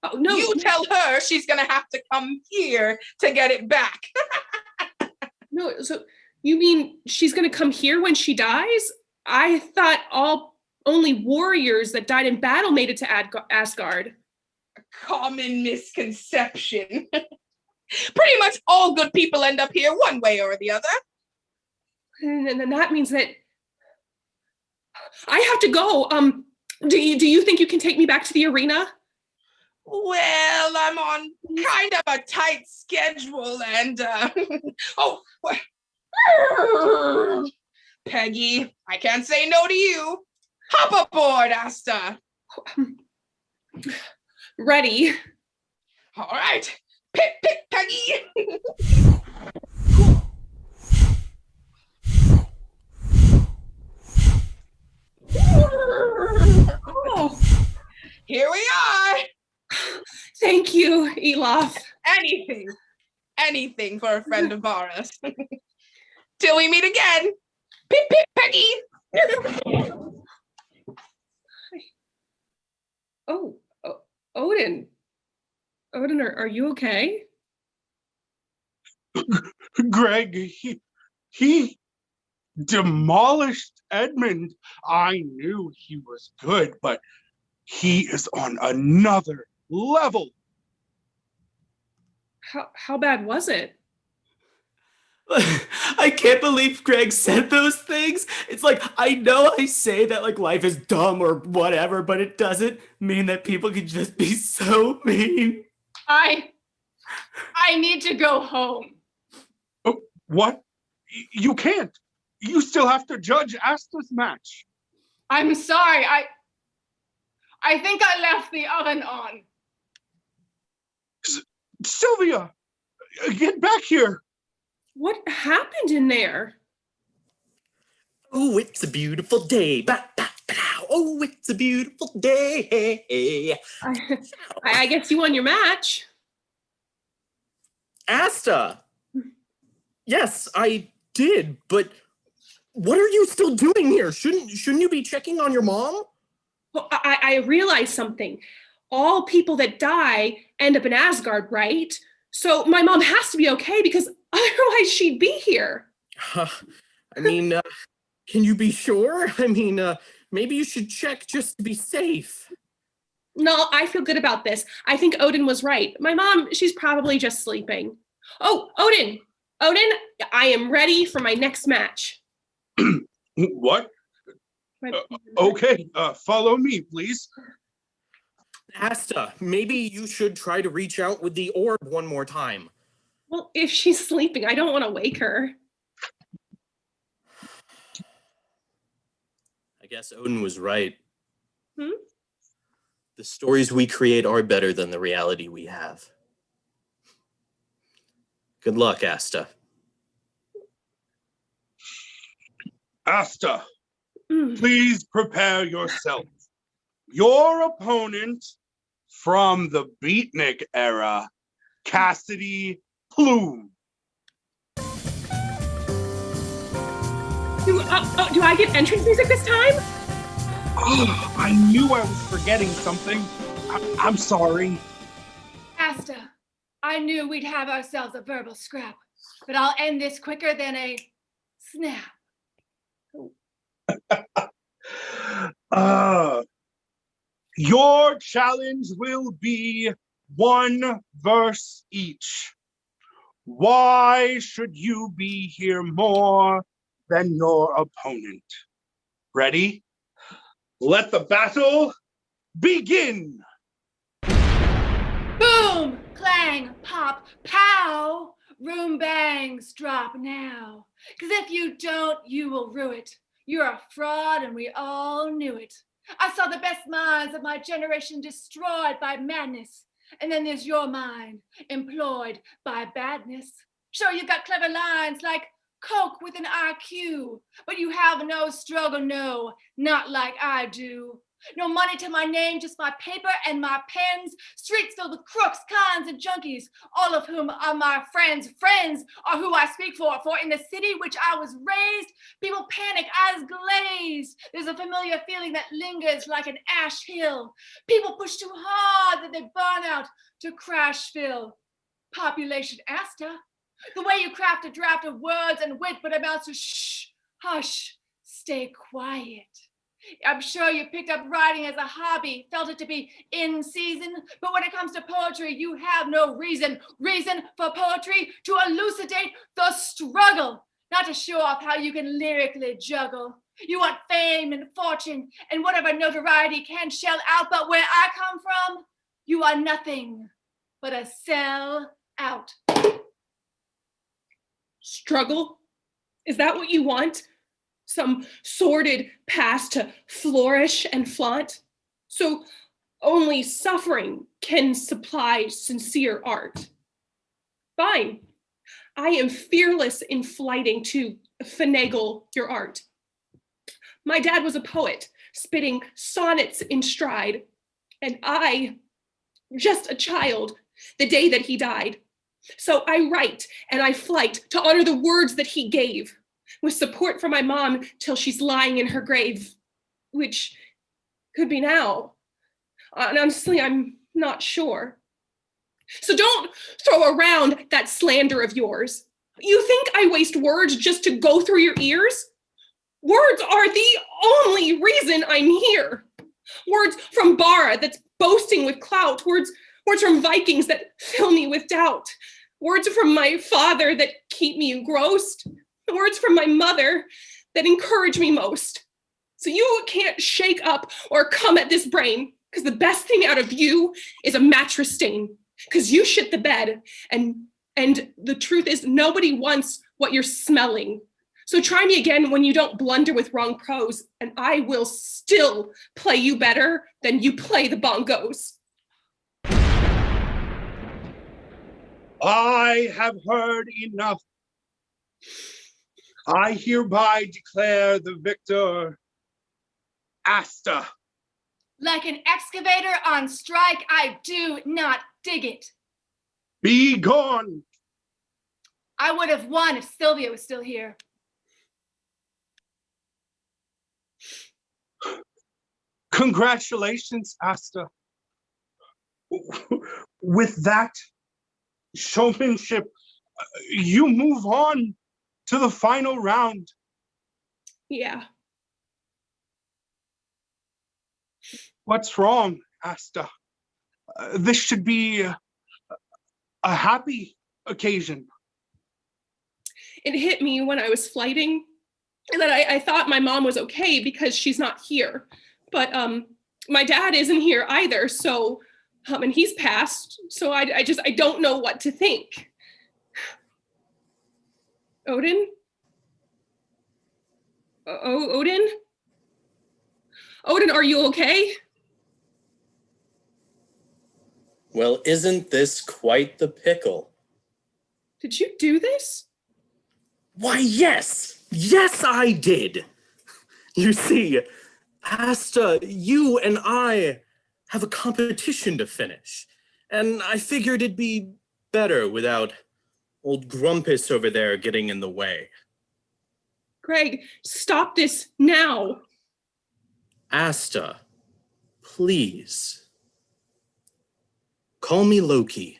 Oh, no. You tell her she's going to have to come here to get it back. No, so you mean she's going to come here when she dies? I thought only warriors that died in battle made it to Asgard. A common misconception. Pretty much all good people end up here one way or the other. And then that means that I have to go. Do you think you can take me back to the arena? Well, I'm on kind of a tight schedule and, Peggy, I can't say no to you. Hop aboard, Asta. Ready. All right. Pick, Peggy. Oh. Here we are. Thank you, Elof. Anything for a friend of ours. Till we meet again. Pip, Peggy. Oh, Odin. Odin, are you okay? Greg, he demolished Edmund. I knew he was good, but he is on another level. How bad was it? I can't believe Greg said those things. It's like, I know I say that like life is dumb or whatever, but it doesn't mean that people can just be so mean. I need to go home. Oh, what? You can't. You still have to judge Asta's match. I'm sorry. I think I left the oven on. Sylvia, get back here. What happened in there? Oh, it's a beautiful day. Oh, it's a beautiful day. I guess you won your match. Asta. Yes, I did, but what are you still doing here? Shouldn't you be checking on your mom? Well, I realized something. All people that die end up in Asgard, right? So my mom has to be okay because otherwise she'd be here. I mean, can you be sure? I mean, maybe you should check just to be safe. No, I feel good about this. I think Odin was right. My mom, she's probably just sleeping. Oh, Odin, I am ready for my next match. What? Okay, follow me, please. Asta, maybe you should try to reach out with the orb one more time. Well, if she's sleeping, I don't want to wake her. I guess Odin was right. Hmm? The stories we create are better than the reality we have. Good luck, Asta. Asta, please prepare yourself. Your opponent from the Beatnik era, Cassidy Plume. Do I get entrance music this time? Oh, I knew I was forgetting something. I'm sorry. Asta, I knew we'd have ourselves a verbal scrap, but I'll end this quicker than a snap. Your challenge will be 1 verse each. Why should you be here more than your opponent? Ready? Let the battle begin! Boom, clang, pop, pow. Room bangs drop now. 'Cause if you don't, you will rue it. You're a fraud and we all knew it. I saw the best minds of my generation destroyed by madness. And then there's your mind, employed by badness. Sure, you've got clever lines like Coke with an IQ, but you have no struggle, no, not like I do. No money to my name, just my paper and my pens. Streets filled with crooks, cons, and junkies, all of whom are my friends. Friends are who I speak for in the city which I was raised, people panic, eyes glazed. There's a familiar feeling that lingers like an ash hill. People push too hard that they burn out to crash fill. Population Asta. The way you craft a draft of words and wit, but amounts to shh, hush, stay quiet. I'm sure you picked up writing as a hobby, felt it to be in season, but when it comes to poetry, you have no reason for poetry to elucidate the struggle, not to show off how you can lyrically juggle. You want fame and fortune and whatever notoriety can shell out, but where I come from, you are nothing but a sell out. Struggle? Is that what you want? Some sordid past to flourish and flaunt? So only suffering can supply sincere art. Fine. I am fearless in flighting to finagle your art. My dad was a poet, spitting sonnets in stride, and I, just a child, the day that he died. So I write and I flight to honor the words that he gave, with support from my mom till she's lying in her grave, which could be now. And honestly, I'm not sure. So don't throw around that slander of yours. You think I waste words just to go through your ears? Words are the only reason I'm here. Words from Bara that's boasting with clout. Words from Vikings that fill me with doubt. Words from my father that keep me engrossed. Words from my mother that encourage me most. So you can't shake up or come at this brain, because the best thing out of you is a mattress stain, because you shit the bed, and the truth is nobody wants what you're smelling. So try me again when you don't blunder with wrong prose, and I will still play you better than you play the bongos. I have heard enough. I hereby declare the victor, Asta. Like an excavator on strike, I do not dig it. Be gone. I would have won if Sylvia was still here. Congratulations, Asta. With that showmanship, you move on to the final round. Yeah. What's wrong, Asta? This should be a happy occasion. It hit me when I was flighting that I thought my mom was okay because she's not here. But my dad isn't here either, so, and he's passed, so I don't know what to think. Odin? Odin? Odin, are you okay? Well, isn't this quite the pickle? Did you do this? Why, yes! Yes, I did! You see, Asta, you and I have a competition to finish, and I figured it'd be better without old Grumpus over there getting in the way. Greg, stop this now. Asta, please. Call me Loki.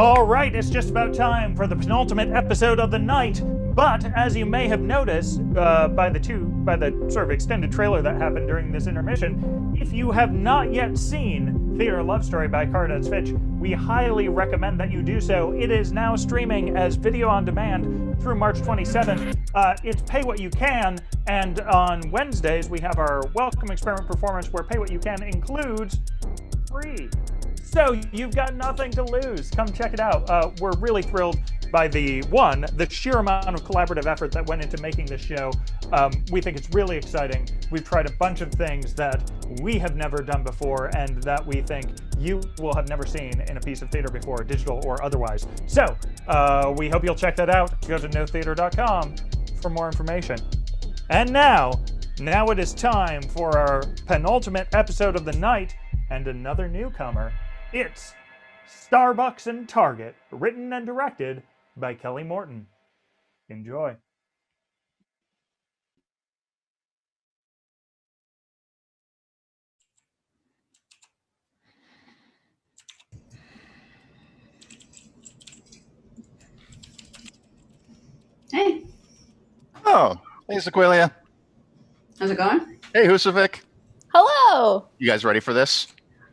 All right, it's just about time for the penultimate episode of the night. But as you may have noticed by the sort of extended trailer that happened during this intermission, if you have not yet seen Theater Love Story by Cardass Fitch, we highly recommend that you do so. It is now streaming as video on demand through March 27th. It's pay what you can, and on Wednesdays we have our Welcome Experiment performance where pay what you can includes free. So you've got nothing to lose. Come check it out. We're really thrilled by the sheer amount of collaborative effort that went into making this show. We think it's really exciting. We've tried a bunch of things that we have never done before and that we think you will have never seen in a piece of theater before, digital or otherwise. So we hope you'll check that out. Go to notheater.com for more information. And now it is time for our penultimate episode of the night and another newcomer. It's Starbucks and Target, written and directed by Kelly Morton. Enjoy. Hey. Oh, hey, Sequelia. How's it going? Hey, Husavik. Hello. You guys ready for this?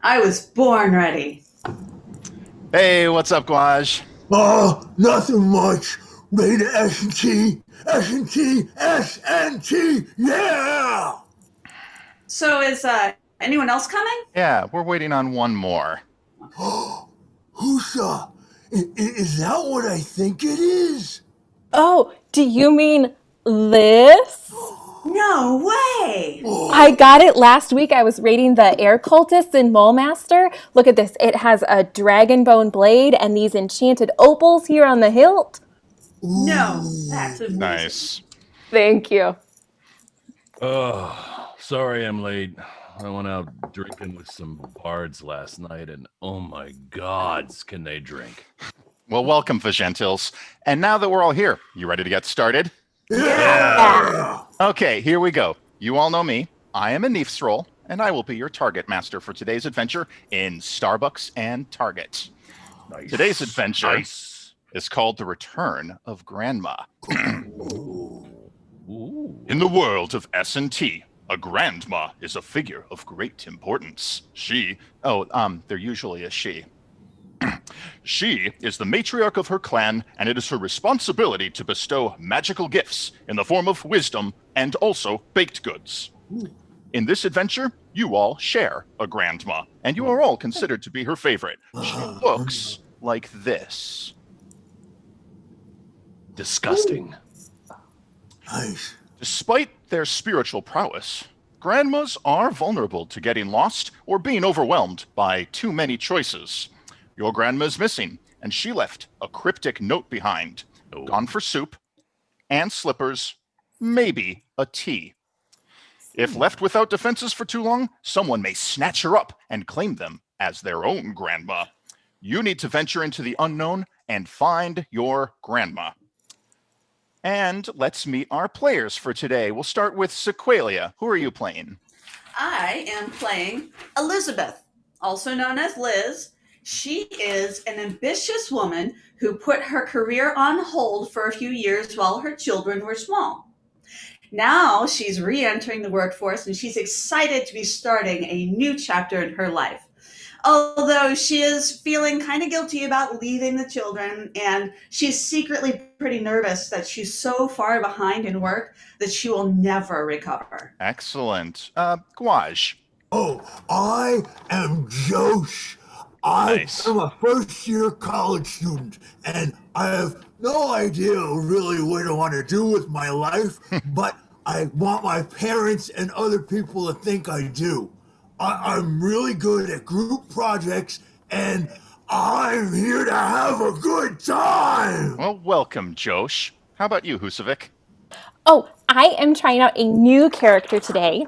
I was born ready. Hey, what's up, Guaj? Oh, nothing much. Ready to S&T, S&T, S&T, yeah! So is anyone else coming? Yeah, we're waiting on one more. Husa, is that what I think it is? Oh, do you mean this? No way! I got it last week. I was raiding the air cultists in Mulemaster. Look at this. It has a dragon bone blade and these enchanted opals here on the hilt. No, that's amazing. Nice. Thank you. Oh, sorry I'm late. I went out drinking with some bards last night, and oh my gods, can they drink. Well, welcome, Vagentils. And now that we're all here, you ready to get started? Yeah! Okay, here we go. You all know me. I am a Neefstroll, and I will be your target master for today's adventure in Starbucks and Target. Nice. Today's adventure is called The Return of Grandma. In the world of S&T, a grandma is a figure of great importance. They're usually a she. She is the matriarch of her clan, and it is her responsibility to bestow magical gifts in the form of wisdom and also baked goods. In this adventure, you all share a grandma, and you are all considered to be her favorite. She looks like this. Disgusting. Nice. Despite their spiritual prowess, grandmas are vulnerable to getting lost or being overwhelmed by too many choices. Your grandma's missing, and she left a cryptic note behind. Gone for soup and slippers, maybe a tea. If left without defenses for too long, someone may snatch her up and claim them as their own grandma. You need to venture into the unknown and find your grandma. And let's meet our players for today. We'll start with Sequelia. Who are you playing? I am playing Elizabeth, also known as Liz. She is an ambitious woman who put her career on hold for a few years while her children were small. Now she's re-entering the workforce and she's excited to be starting a new chapter in her life. Although she is feeling kind of guilty about leaving the children, and she's secretly pretty nervous that she's so far behind in work that she will never recover. Excellent. Guaj. Oh, I am Josh. I am a first-year college student, and I have no idea really what I want to do with my life, but I want my parents and other people to think I do. I'm really good at group projects, and I'm here to have a good time! Well, welcome, Josh. How about you, Husavik? Oh, I am trying out a new character today.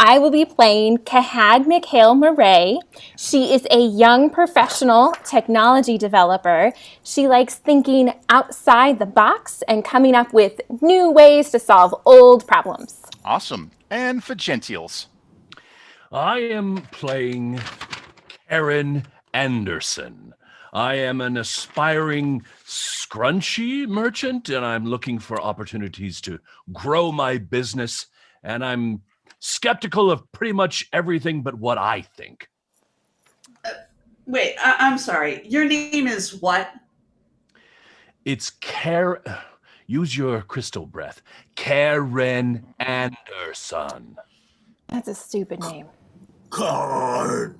I will be playing Kahad Mikhail Murray. She is a young professional technology developer. She likes thinking outside the box and coming up with new ways to solve old problems. Awesome. And for Gentiles. I am playing Karen Anderson. I am an aspiring scrunchie merchant, and I'm looking for opportunities to grow my business. And I'm skeptical of pretty much everything but what I think. Wait, I'm sorry. Your name is what? It's use your crystal breath. Karen Anderson. That's a stupid name. No.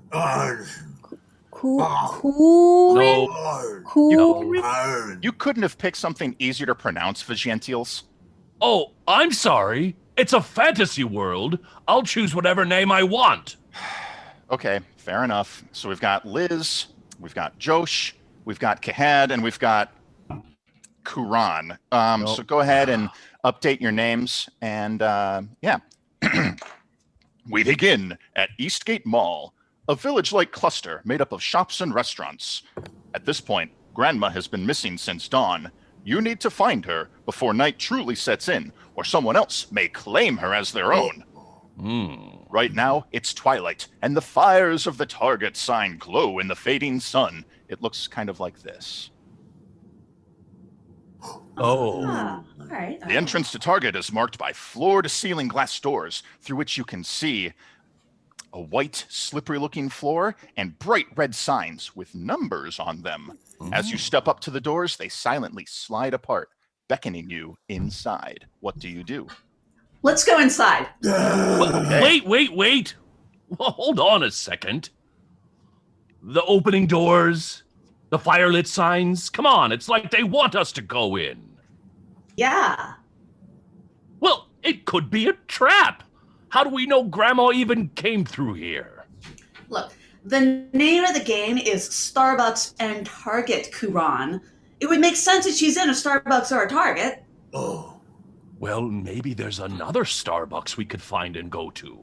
You couldn't have picked something easier to pronounce, Vigentials. Oh, I'm sorry. It's a fantasy world. I'll choose whatever name I want. Okay, fair enough. So we've got Liz, we've got Josh, we've got Kahad, and we've got Kuran. So go ahead and update your names, and yeah. We begin at Eastgate Mall, a village-like cluster made up of shops and restaurants. At this point, Grandma has been missing since dawn. You need to find her before night truly sets in, or someone else may claim her as their own. Right now, it's twilight, and the fires of the target sign glow in the fading sun. It looks kind of like this. Oh. All right. The entrance to Target is marked by floor-to-ceiling glass doors through which you can see a white, slippery-looking floor and bright red signs with numbers on them. As you step up to the doors, they silently slide apart, beckoning you inside. What do you do? Let's go inside. Wait. Well, hold on a second. The opening doors, the firelit signs. Come on, it's like they want us to go in. Yeah. Well, it could be a trap. How do we know Grandma even came through here? Look, the name of the game is Starbucks and Target, Kuran. It would make sense if she's in a Starbucks or a Target. Well, maybe there's another Starbucks we could find and go to.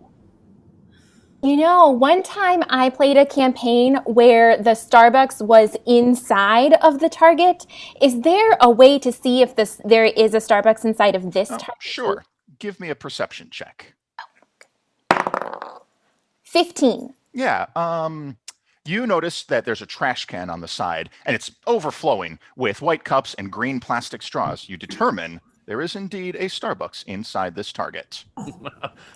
You know, one time I played a campaign where the Starbucks was inside of the Target. Is there a way to see if there is a Starbucks inside of this Target? Sure. Give me a perception check. 15. Yeah, you notice that there's a trash can on the side, and it's overflowing with white cups and green plastic straws. You determine there is indeed a Starbucks inside this Target.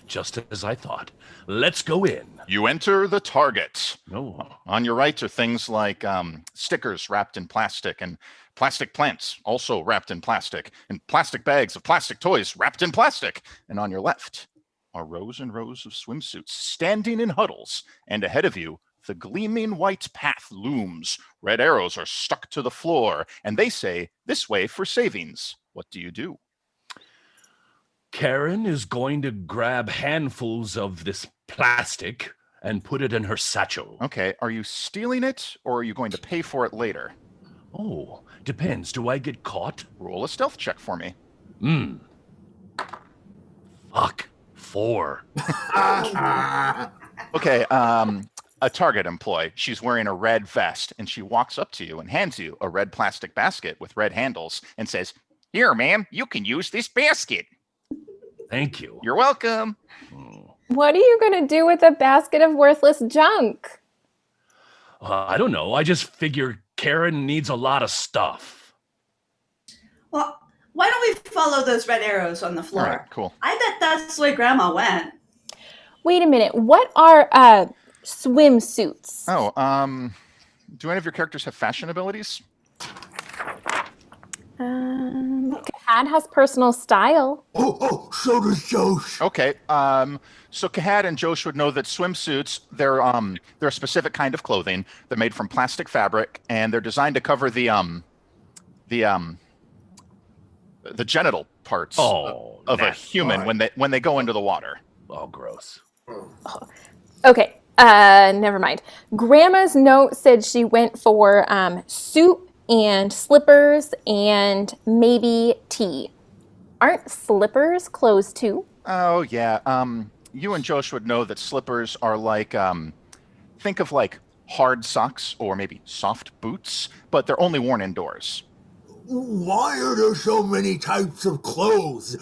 Just as I thought. Let's go in. You enter the Target. Oh. On your right are things like stickers wrapped in plastic, and plastic plants also wrapped in plastic, and plastic bags of plastic toys wrapped in plastic. And on your left are rows and rows of swimsuits standing in huddles, and ahead of you, the gleaming white path looms. Red arrows are stuck to the floor, and they say, "This way for savings." What do you do? Karen is going to grab handfuls of this plastic and put it in her satchel. Okay, are you stealing it, or are you going to pay for it later? Oh, depends. Do I get caught? Roll a stealth check for me. Fuck. 4. Okay, a Target employee. She's wearing a red vest, and she walks up to you and hands you a red plastic basket with red handles and says, "Here, ma'am, you can use this basket." Thank you. You're welcome. What are you going to do with a basket of worthless junk? I don't know. I just figure Karen needs a lot of stuff. Well, why don't we follow those red arrows on the floor? All right, cool. I bet that's the way Grandma went. Wait a minute. What are swimsuits? Oh, do any of your characters have fashion abilities? Kahad has personal style. So does Josh. Okay, so Kahad and Josh would know that swimsuits, they're a specific kind of clothing. They're made from plastic fabric, and they're designed to cover the genital parts of a human when they go into the water. Oh, gross. Okay, never mind. Grandma's note said she went for suit and slippers and maybe tea. Aren't slippers clothes too? Oh, yeah. You and Josh would know that slippers are like, think of like hard socks or maybe soft boots, but they're only worn indoors. Why are there so many types of clothes?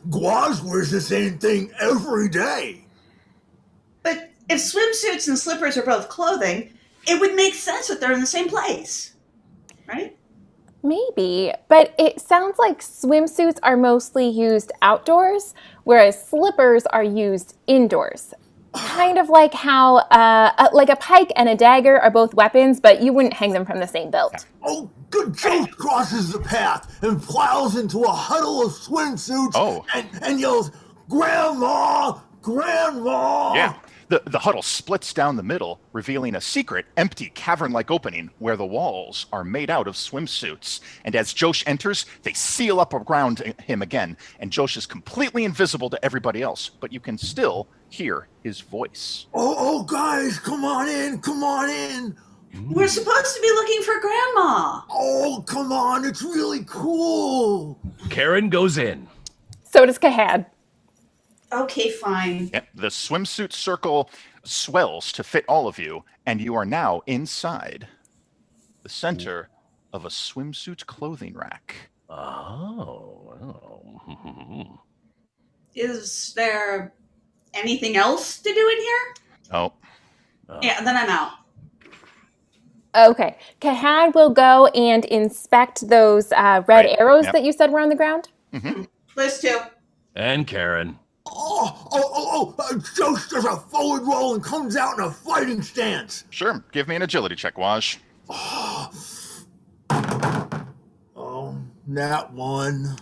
Guaz wears the same thing every day. But if swimsuits and slippers are both clothing, it would make sense that they're in the same place, right? Maybe, but it sounds like swimsuits are mostly used outdoors, whereas slippers are used indoors. Kind of like how like a pike and a dagger are both weapons, but you wouldn't hang them from the same belt. Oh, good Joe crosses the path and plows into a huddle of swimsuits and yells, "Grandma! Grandma!" Yeah. The huddle splits down the middle, revealing a secret, empty, cavern-like opening where the walls are made out of swimsuits. And as Josh enters, they seal up around him again, and Josh is completely invisible to everybody else, but you can still hear his voice. Oh, guys, come on in, come on in. We're supposed to be looking for Grandma. Oh, come on, it's really cool. Karen goes in. So does Kahad. Okay, fine. Yep, the swimsuit circle swells to fit all of you, and you are now inside the center of a swimsuit clothing rack. Oh. Is there anything else to do in here? Oh. Yeah, then I'm out. Okay. Kahad will go and inspect those red arrows that you said were on the ground. Mm-hmm. Liz too. And Karen. Josh does a forward roll and comes out in a fighting stance. Sure, give me an agility check, Waj. Nat 1.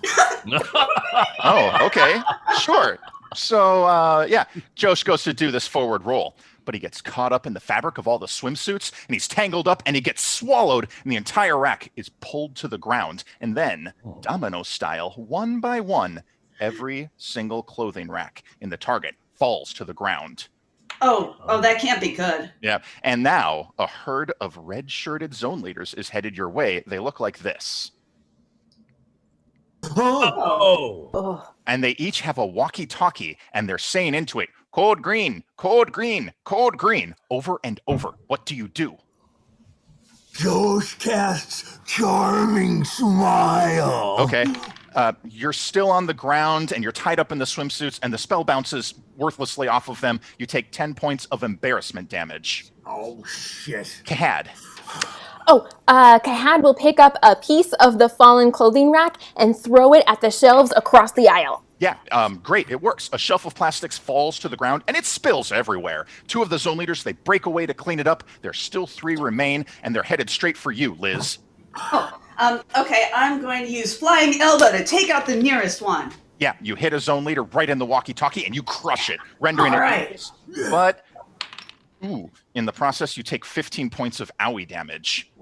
Oh, okay. Sure. So, yeah, Josh goes to do this forward roll, but he gets caught up in the fabric of all the swimsuits, and he's tangled up, and he gets swallowed, and the entire rack is pulled to the ground. And then, domino style, one by one, every single clothing rack in the target falls to the ground. Oh, that can't be good. Yeah, and now a herd of red-shirted zone leaders is headed your way. They look like this. Oh. And they each have a walkie-talkie, and they're saying into it, "Code green, code green, code green," over and over. What do you do? Josh casts Charming Smile. Okay. You're still on the ground, and you're tied up in the swimsuits, and the spell bounces worthlessly off of them. You take 10 points of embarrassment damage. Oh, shit. Kahad. Kahad will pick up a piece of the fallen clothing rack and throw it at the shelves across the aisle. Yeah, great. It works. A shelf of plastics falls to the ground, and it spills everywhere. 2 of the zone leaders, they break away to clean it up. There's still 3 remain, and they're headed straight for you, Liz. Okay, I'm going to use Flying Elbow to take out the nearest one. Yeah, you hit a zone leader right in the walkie-talkie, and you crush it, rendering All it right. useless. But, in the process, you take 15 points of owie damage.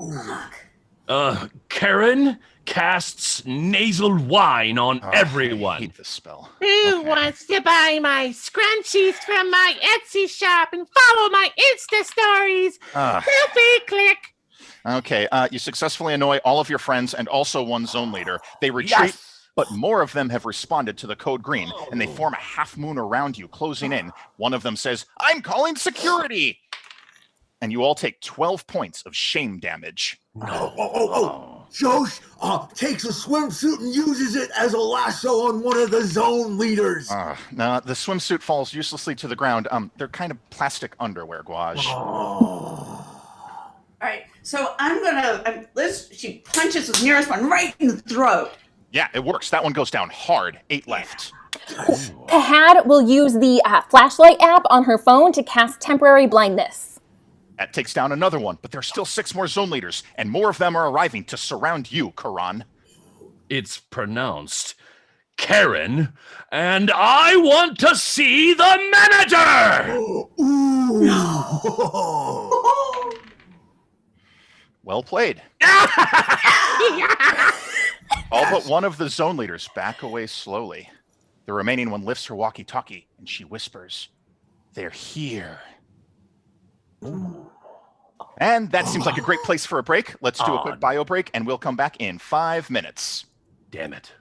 Karen casts nasal wine on everyone. I hate this spell. Who wants to buy my scrunchies from my Etsy shop and follow my Insta stories? Selfie click. Okay, you successfully annoy all of your friends and also one zone leader. They retreat, but more of them have responded to the code green, and they form a half moon around you, closing in. One of them says, "I'm calling security!" And you all take 12 points of shame damage. Josh takes a swimsuit and uses it as a lasso on one of the zone leaders. No, the swimsuit falls uselessly to the ground. They're kind of plastic underwear, Guaj. All right, so I'm gonna, Liz, she punches the nearest one right in the throat. Yeah, it works. That one goes down hard. 8 left. Kahad will use the flashlight app on her phone to cast temporary blindness. That takes down another one, but there's still 6 more zone leaders, and more of them are arriving to surround you, Karan. It's pronounced Karen, and I want to see the manager! Well played. All but one of the zone leaders back away slowly. The remaining one lifts her walkie-talkie, and she whispers, "They're here." And that seems like a great place for a break. Let's do a quick bio break, and we'll come back in 5 minutes. Damn it.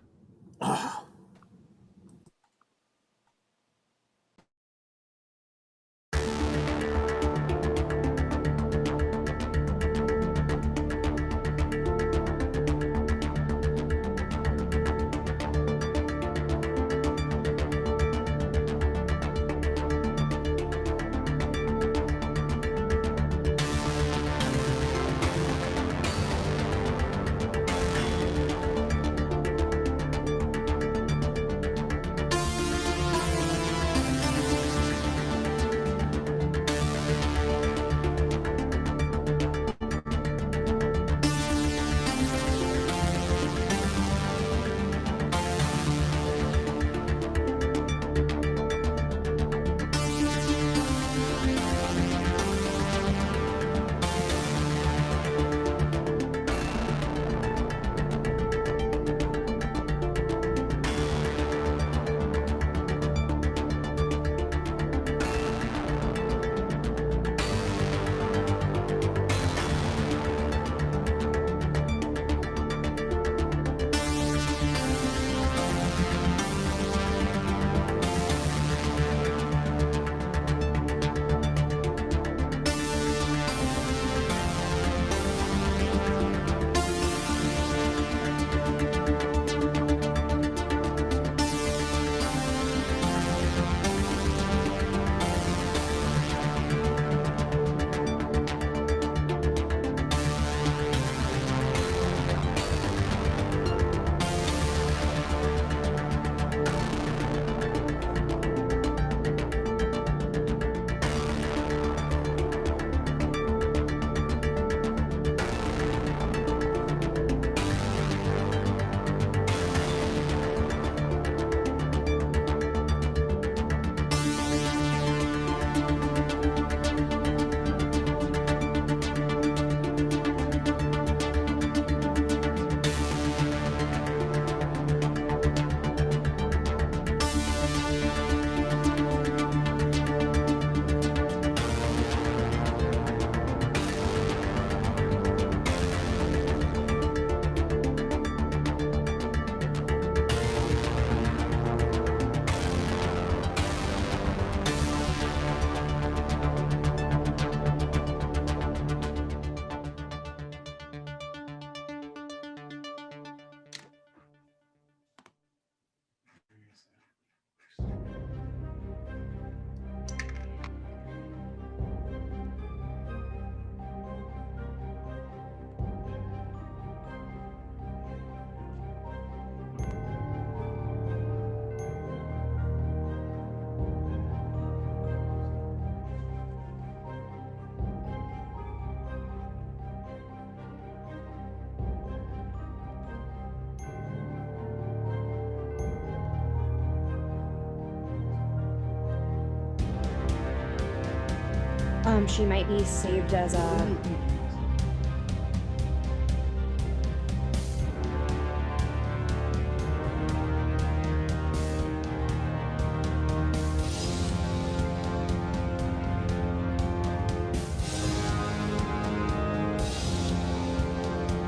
She might be saved as a...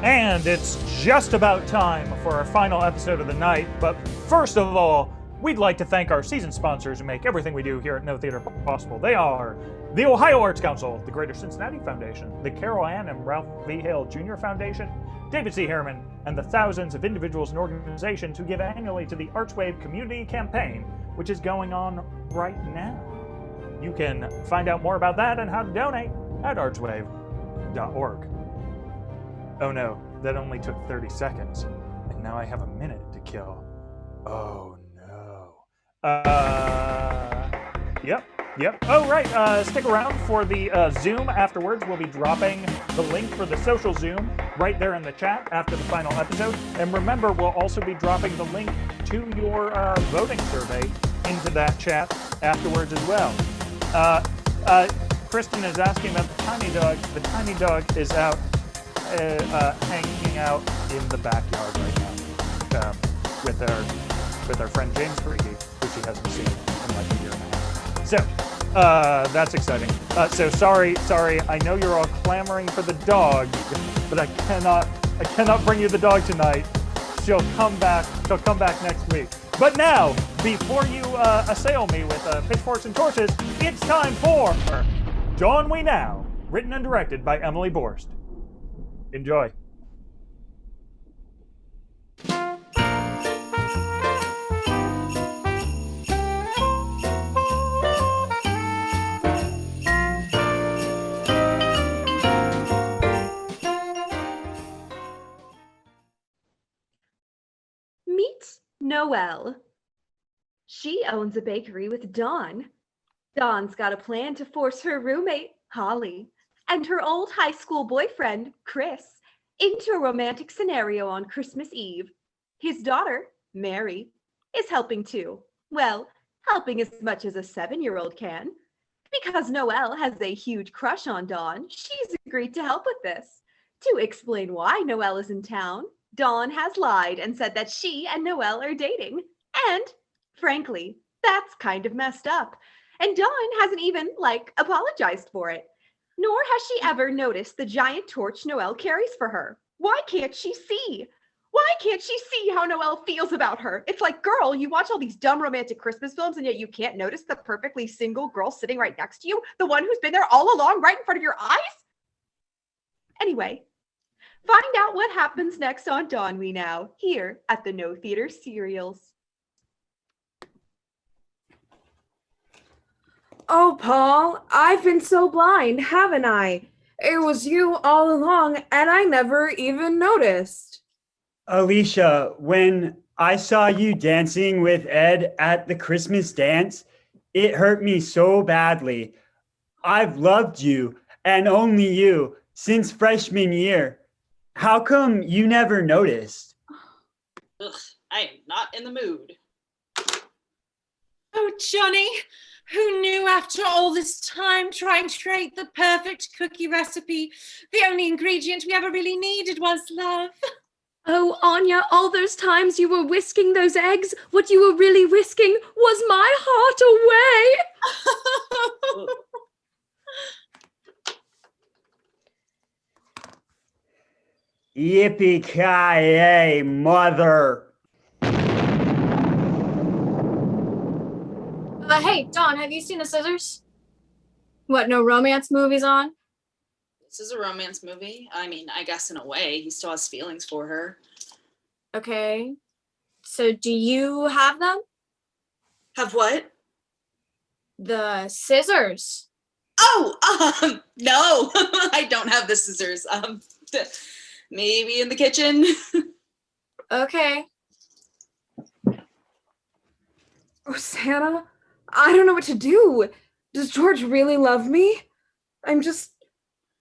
And it's just about time for our final episode of the night, but first of all, we'd like to thank our season sponsors who make everything we do here at No Theater possible. They are the Ohio Arts Council, the Greater Cincinnati Foundation, the Carol Ann and Ralph V. Hale Jr. Foundation, David C. Harriman, and the thousands of individuals and organizations who give annually to the Archwave Community Campaign, which is going on right now. You can find out more about that and how to donate at archwave.org. Oh no, that only took 30 seconds, and now I have a minute to kill. Oh no. Yep. Oh right, stick around for the Zoom afterwards. We'll be dropping the link for the social Zoom right there in the chat after the final episode. And remember, we'll also be dropping the link to your voting survey into that chat afterwards as well. Kristen is asking about the tiny dog. The tiny dog is out hanging out in the backyard right now with our friend James Freaky, who she hasn't seen in like a year and a half. So that's exciting. So sorry. I know you're all clamoring for the dog, but I cannot bring you the dog tonight. She'll come back next week. But now, before you assail me with pitchforks and torches, it's time for Dawn We Now, written and directed by Emily Borst. Enjoy. Meet Noelle. She owns a bakery with Dawn. Dawn's got a plan to force her roommate, Holly, and her old high school boyfriend, Chris, into a romantic scenario on Christmas Eve. His daughter, Mary, is helping too. Well, helping as much as a 7-year-old can. Because Noelle has a huge crush on Dawn, she's agreed to help with this. To explain why Noelle is in town, Dawn has lied and said that she and Noelle are dating. And, frankly, that's kind of messed up. And Dawn hasn't even, apologized for it. Nor has she ever noticed the giant torch Noelle carries for her. Why can't she see? Why can't she see how Noelle feels about her? It's like, girl, you watch all these dumb romantic Christmas films and yet you can't notice the perfectly single girl sitting right next to you, the one who's been there all along right in front of your eyes? Anyway, find out what happens next on Dawn We Now, here at the No Theater Serials. Oh, Paul, I've been so blind, haven't I? It was you all along, and I never even noticed. Alicia, when I saw you dancing with Ed at the Christmas dance, it hurt me so badly. I've loved you, and only you, since freshman year. How come you never noticed? Ugh, I am not in the mood. Oh, Johnny, who knew after all this time trying to create the perfect cookie recipe, the only ingredient we ever really needed was love? Oh, Anya, all those times you were whisking those eggs, what you were really whisking was my heart away. Yippee-ki-yay, mother. Hey, Dawn, have you seen The Scissors? What, no romance movies on? This is a romance movie. I mean, I guess in a way, he still has feelings for her. Okay. So do you have them? Have what? The scissors. Oh, no, I don't have the scissors. Maybe in the kitchen. Okay. Oh, Santa, I don't know what to do. Does George really love me? I'm just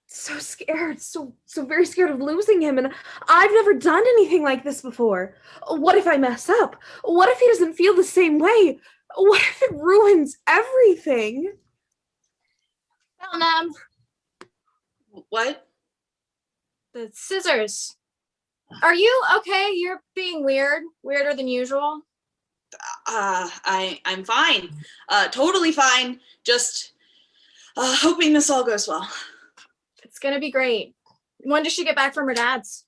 so scared, so very scared of losing him, and I've never done anything like this before. What if I mess up? What if he doesn't feel the same way? What if it ruins everything? Found them. What? The scissors. Are you okay? You're being weird. Weirder than usual. I'm fine. Totally fine. Just hoping this all goes well. It's gonna be great. When does she get back from her dad's?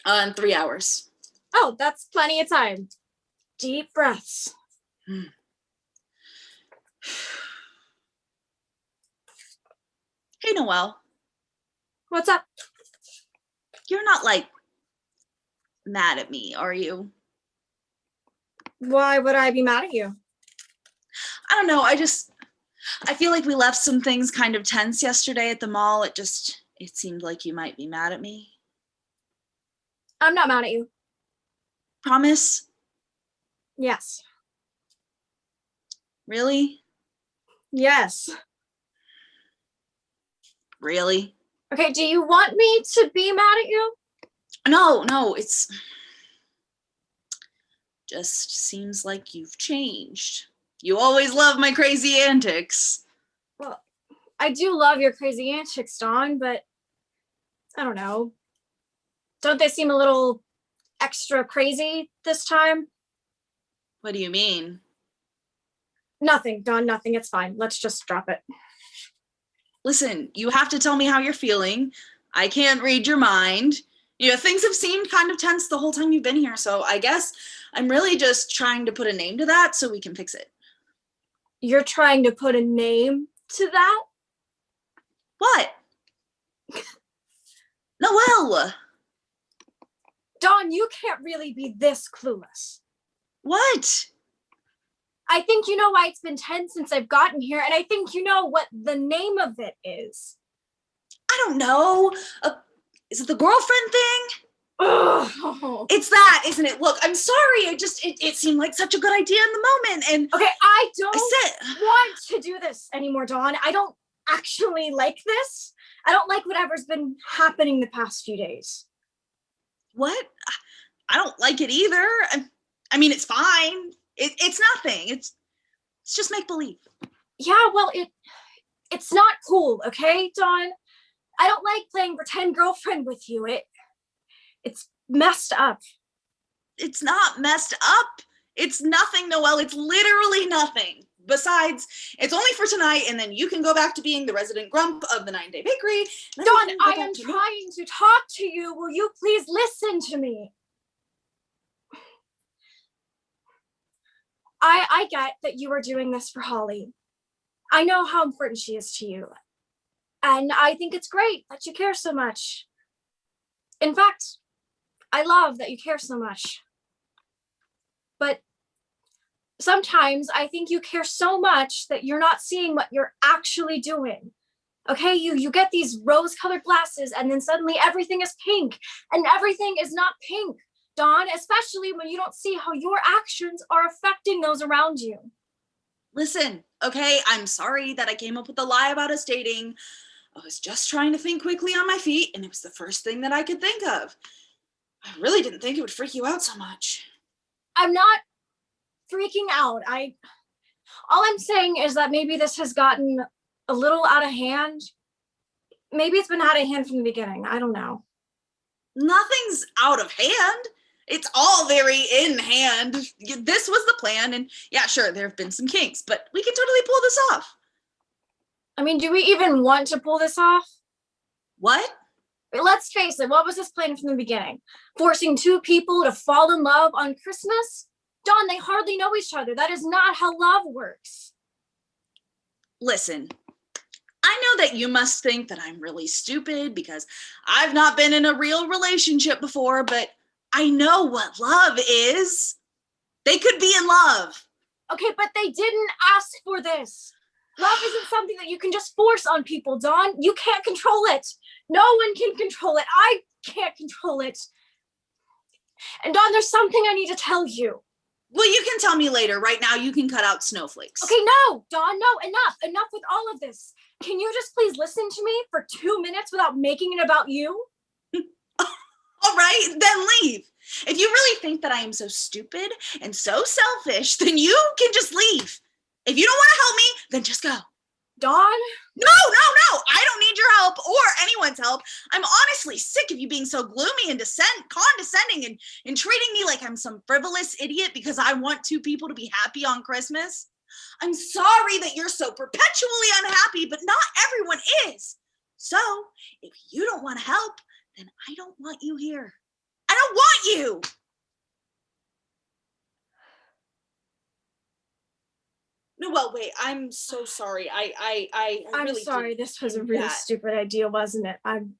In 3 hours. Oh, that's plenty of time. Deep breaths. Hey, Noelle. What's up? You're not like mad at me, are you? Why would I be mad at you? I don't know. I feel like we left some things kind of tense yesterday at the mall. It seemed like you might be mad at me. I'm not mad at you. Promise? Yes. Really? Yes. Really? Okay, do you want me to be mad at you? No, it's just seems like you've changed. You always love my crazy antics. Well, I do love your crazy antics, Dawn, but I don't know. Don't they seem a little extra crazy this time? What do you mean? Nothing, Dawn, nothing. It's fine. Let's just drop it. Listen, you have to tell me how you're feeling. I can't read your mind. You know, things have seemed kind of tense the whole time you've been here, so I guess I'm really just trying to put a name to that so we can fix it. You're trying to put a name to that? What? Noelle! Dawn, you can't really be this clueless. What? I think you know why it's been tense since I've gotten here, and I think you know what the name of it is. I don't know. Is it the girlfriend thing? Ugh. It's that, isn't it? Look, I'm sorry. It seemed like such a good idea in the moment. And okay, I don't want to do this anymore, Dawn. I don't actually like this. I don't like whatever's been happening the past few days. What? I don't like it either. I mean, it's fine. It's nothing. It's just make believe. Yeah, well, it's not cool, okay, Dawn? I don't like playing pretend girlfriend with you. It's messed up. It's not messed up. It's nothing, Noelle. It's literally nothing. Besides, it's only for tonight, and then you can go back to being the resident grump of the 9-Day Bakery. Dawn, I am trying to talk to you. Will you please listen to me? I get that you are doing this for Holly. I know how important she is to you. And I think it's great that you care so much. In fact, I love that you care so much. But sometimes I think you care so much that you're not seeing what you're actually doing. Okay, you get these rose-colored glasses and then suddenly everything is pink, and everything is not pink, Dawn, especially when you don't see how your actions are affecting those around you. Listen, okay, I'm sorry that I came up with the lie about us dating. I was just trying to think quickly on my feet, and it was the first thing that I could think of. I really didn't think it would freak you out so much. I'm not freaking out. All I'm saying is that maybe this has gotten a little out of hand. Maybe it's been out of hand from the beginning. I don't know. Nothing's out of hand. It's all very in hand. This was the plan, and yeah, sure, there have been some kinks, but we can totally pull this off. I mean, do we even want to pull this off? What? Let's face it, what was this plan from the beginning? Forcing two people to fall in love on Christmas? Dawn, they hardly know each other. That is not how love works. Listen, I know that you must think that I'm really stupid because I've not been in a real relationship before, but I know what love is. They could be in love. Okay, but they didn't ask for this. Love isn't something that you can just force on people, Dawn. You can't control it. No one can control it. I can't control it. And Dawn, there's something I need to tell you. Well, you can tell me later. Right now, you can cut out snowflakes. Okay, no, Dawn, no, enough. Enough with all of this. Can you just please listen to me for 2 minutes without making it about you? All right, then leave. If you really think that I am so stupid and so selfish, then you can just leave. If you don't want to help me, then just go. Dawn? No, I don't need your help or anyone's help. I'm honestly sick of you being so gloomy and condescending and treating me like I'm some frivolous idiot because I want two people to be happy on Christmas. I'm sorry that you're so perpetually unhappy, but not everyone is. So if you don't want to help, then I don't want you here. I don't want you. No, well, wait, I'm so sorry. I'm really sorry. This was a really stupid idea, wasn't it? I'm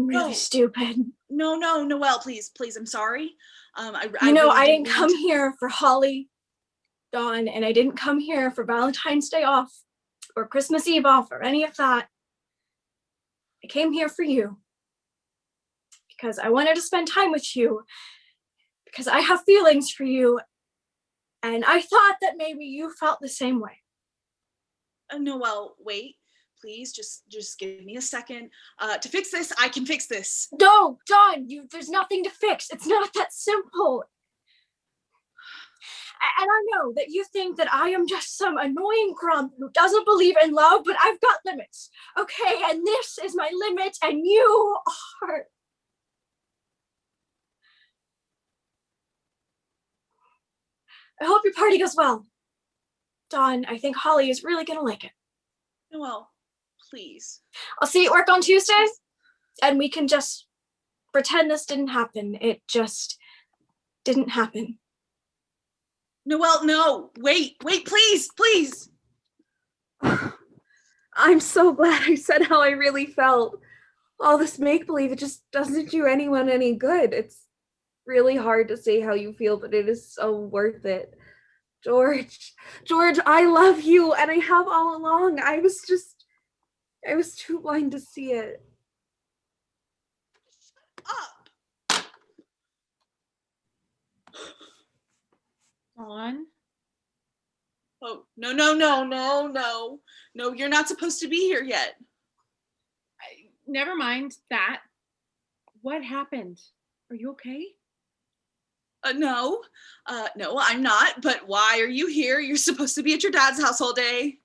really stupid. No, Noelle, please, I'm sorry. I didn't come here for Holly, Dawn, and I didn't come here for Valentine's Day off or Christmas Eve off or any of that. I came here for you because I wanted to spend time with you, because I have feelings for you, and I thought that maybe you felt the same way. Noelle, wait, please, just give me a second. To fix this, I can fix this. No, Dawn, there's nothing to fix. It's not that simple. And I know that you think that I am just some annoying grump who doesn't believe in love, but I've got limits, okay? And this is my limit, and you are... I hope your party goes well. Dawn, I think Holly is really gonna like it. Noelle, please. I'll see you at work on Tuesday, and we can just pretend this didn't happen. It just didn't happen. Noelle, no, wait, please. I'm so glad I said how I really felt. All this make-believe, it just doesn't do anyone any good. It's really hard to say how you feel, but it is so worth it. George, I love you, and I have all along. I was too blind to see it. Dawn? Oh, no, you're not supposed to be here yet. Never mind that. What happened? Are you okay? No, I'm not, but why are you here? You're supposed to be at your dad's house all day.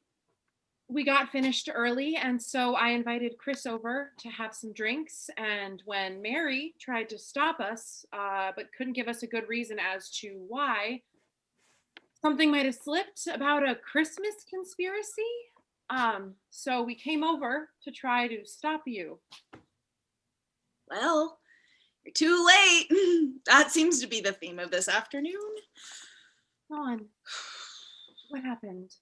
We got finished early, and so I invited Chris over to have some drinks, and when Mary tried to stop us, but couldn't give us a good reason as to why, something might have slipped about a Christmas conspiracy. So we came over to try to stop you. Well, you're too late. That seems to be the theme of this afternoon. Dawn, what happened?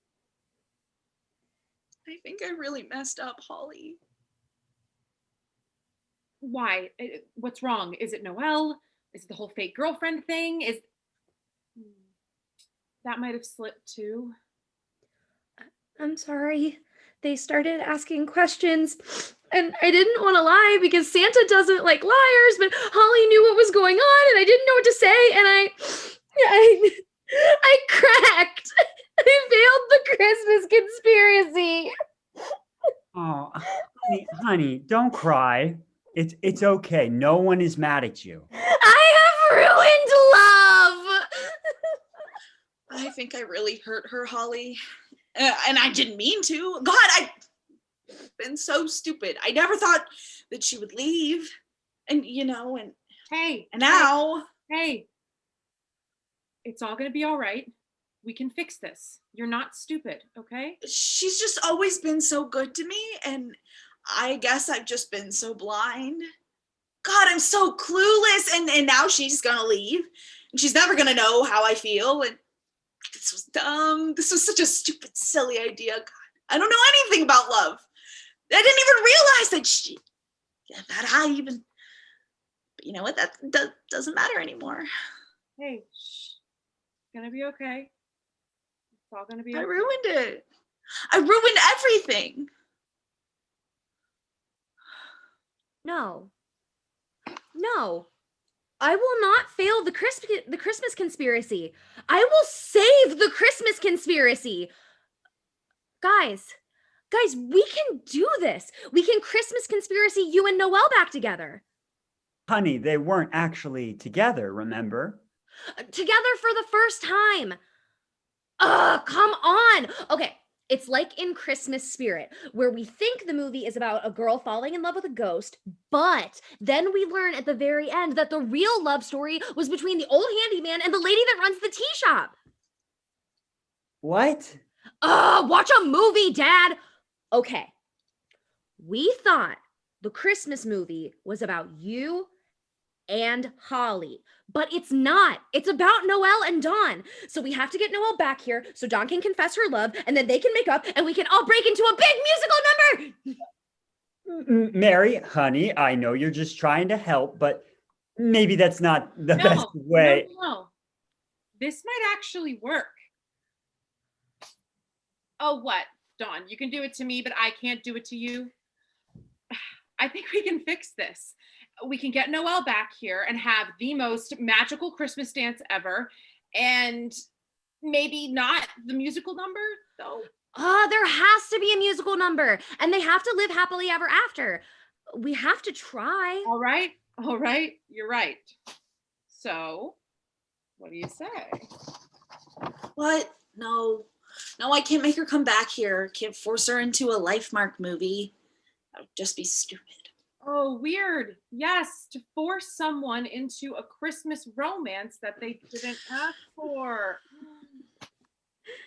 I think I really messed up, Holly. Why? What's wrong? Is it Noelle? Is it the whole fake girlfriend thing? That might have slipped too. I'm sorry. They started asking questions, and I didn't want to lie because Santa doesn't like liars, but Holly knew what was going on, and I didn't know what to say, and I cracked. I failed the Christmas conspiracy. Oh, honey, don't cry. It's okay. No one is mad at you. I have ruined love. I think I really hurt her, Holly. And I didn't mean to. God, I've been so stupid. I never thought that she would leave. And, Hey. And now. Hey. It's all going to be all right. We can fix this. You're not stupid, okay? She's just always been so good to me. And I guess I've just been so blind. God, I'm so clueless. And now she's going to leave. And she's never going to know how I feel. And this was dumb. This was such a stupid, silly idea. God, I don't know anything about love. I didn't even realize that I even, but you know what? That doesn't matter anymore. Hey, shh. It's gonna be okay. It's all gonna be okay. I ruined it. I ruined everything. No. I will not fail the Christmas conspiracy. I will save the Christmas conspiracy. Guys, we can do this. We can Christmas conspiracy you and Noelle back together. Honey, they weren't actually together, remember? Together for the first time. Come on. Okay, It's like in Christmas Spirit, where we think the movie is about a girl falling in love with a ghost, but then we learn at the very end that the real love story was between the old handyman and the lady that runs the tea shop. What? Watch a movie, Dad. Okay. We thought the Christmas movie was about you and Holly, but it's not. It's about Noelle and Dawn. So we have to get Noelle back here so Dawn can confess her love, and then they can make up, and we can all break into a big musical number. Mary, honey, I know you're just trying to help, but maybe that's not the best way. No. This might actually work. Oh, what? Dawn, you can do it to me, but I can't do it to you. I think we can fix this. We can get Noelle back here and have the most magical Christmas dance ever. And maybe not the musical number, though. There has to be a musical number, and they have to live happily ever after. We have to try. All right. You're right. So, what do you say? What? No, I can't make her come back here. Can't force her into a LifeMark movie. That would just be stupid. Oh, weird. Yes, to force someone into a Christmas romance that they didn't ask for.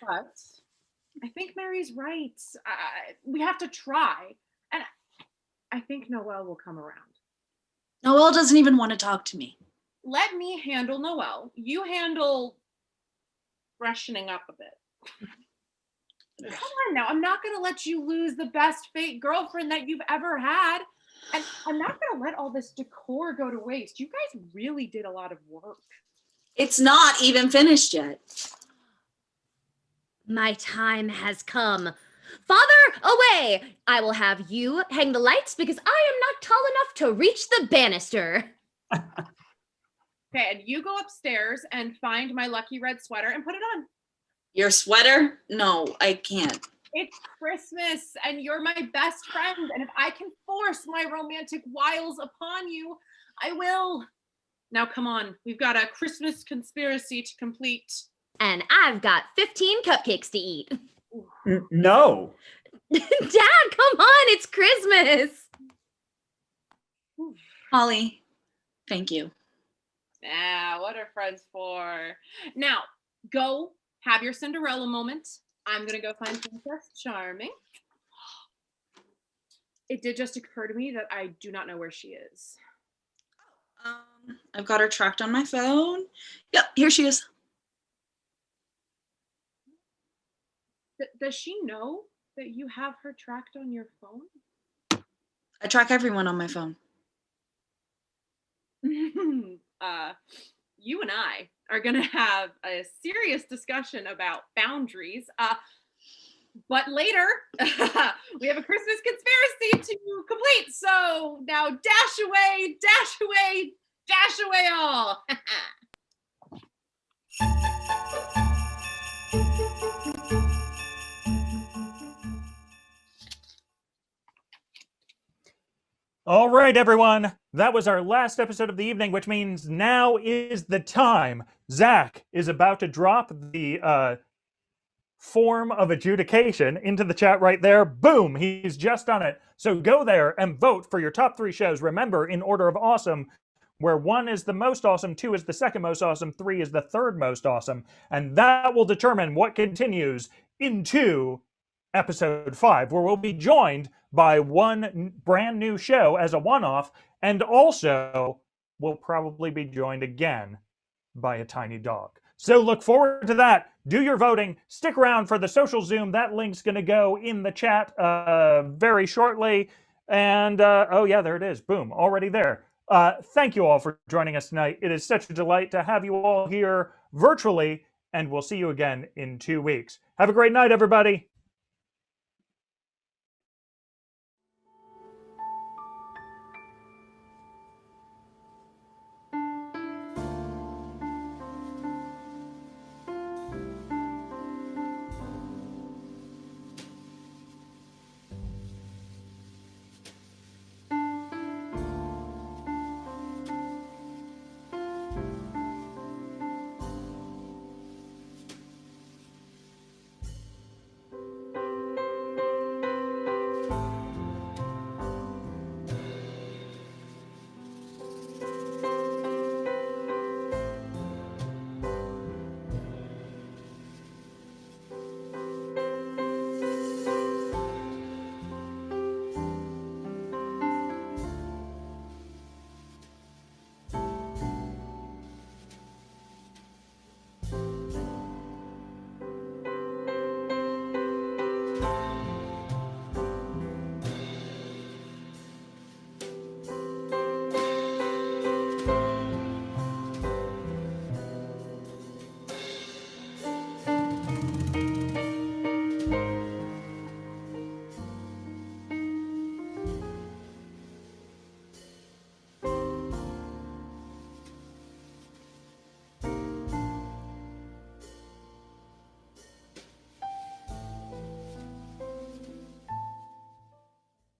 But I think Mary's right. We have to try. And I think Noelle will come around. Noelle doesn't even want to talk to me. Let me handle Noelle. You handle freshening up a bit. Come on now. I'm not going to let you lose the best fake girlfriend that you've ever had. And I'm not going to let all this decor go to waste. You guys really did a lot of work. It's not even finished yet. My time has come. Father, away! I will have you hang the lights because I am not tall enough to reach the banister. Okay, and you go upstairs and find my lucky red sweater and put it on. Your sweater? No, I can't. It's Christmas and you're my best friend. And if I can force my romantic wiles upon you, I will. Now, come on. We've got a Christmas conspiracy to complete. And I've got 15 cupcakes to eat. No. Dad, come on. It's Christmas. Holly, thank you. What are friends for? Now, go have your Cinderella moment. I'm going to go find Princess Charming. It did just occur to me that I do not know where she is. I've got her tracked on my phone. Yep, here she is. Does she know that you have her tracked on your phone? I track everyone on my phone. You and I are going to have a serious discussion about boundaries. But later, we have a Christmas conspiracy to complete. So now dash away, dash away, dash away all. All right, everyone. That was our last episode of the evening, which means now is the time. Zach is about to drop the form of adjudication into the chat right there. Boom, he's just done it. So go there and vote for your top 3 shows. Remember, in order of awesome, where 1 is the most awesome, 2 is the second most awesome, 3 is the third most awesome. And that will determine what continues into episode 5, where we'll be joined by one brand new show as a one-off, and also we'll probably be joined again by a tiny dog. So look forward to that. Do your voting. Stick around for the social Zoom. That link's going to go in the chat very shortly. And oh yeah, there it is. Boom, already there. Thank you all for joining us tonight. It is such a delight to have you all here virtually, and we'll see you again in 2 weeks. Have a great night, everybody.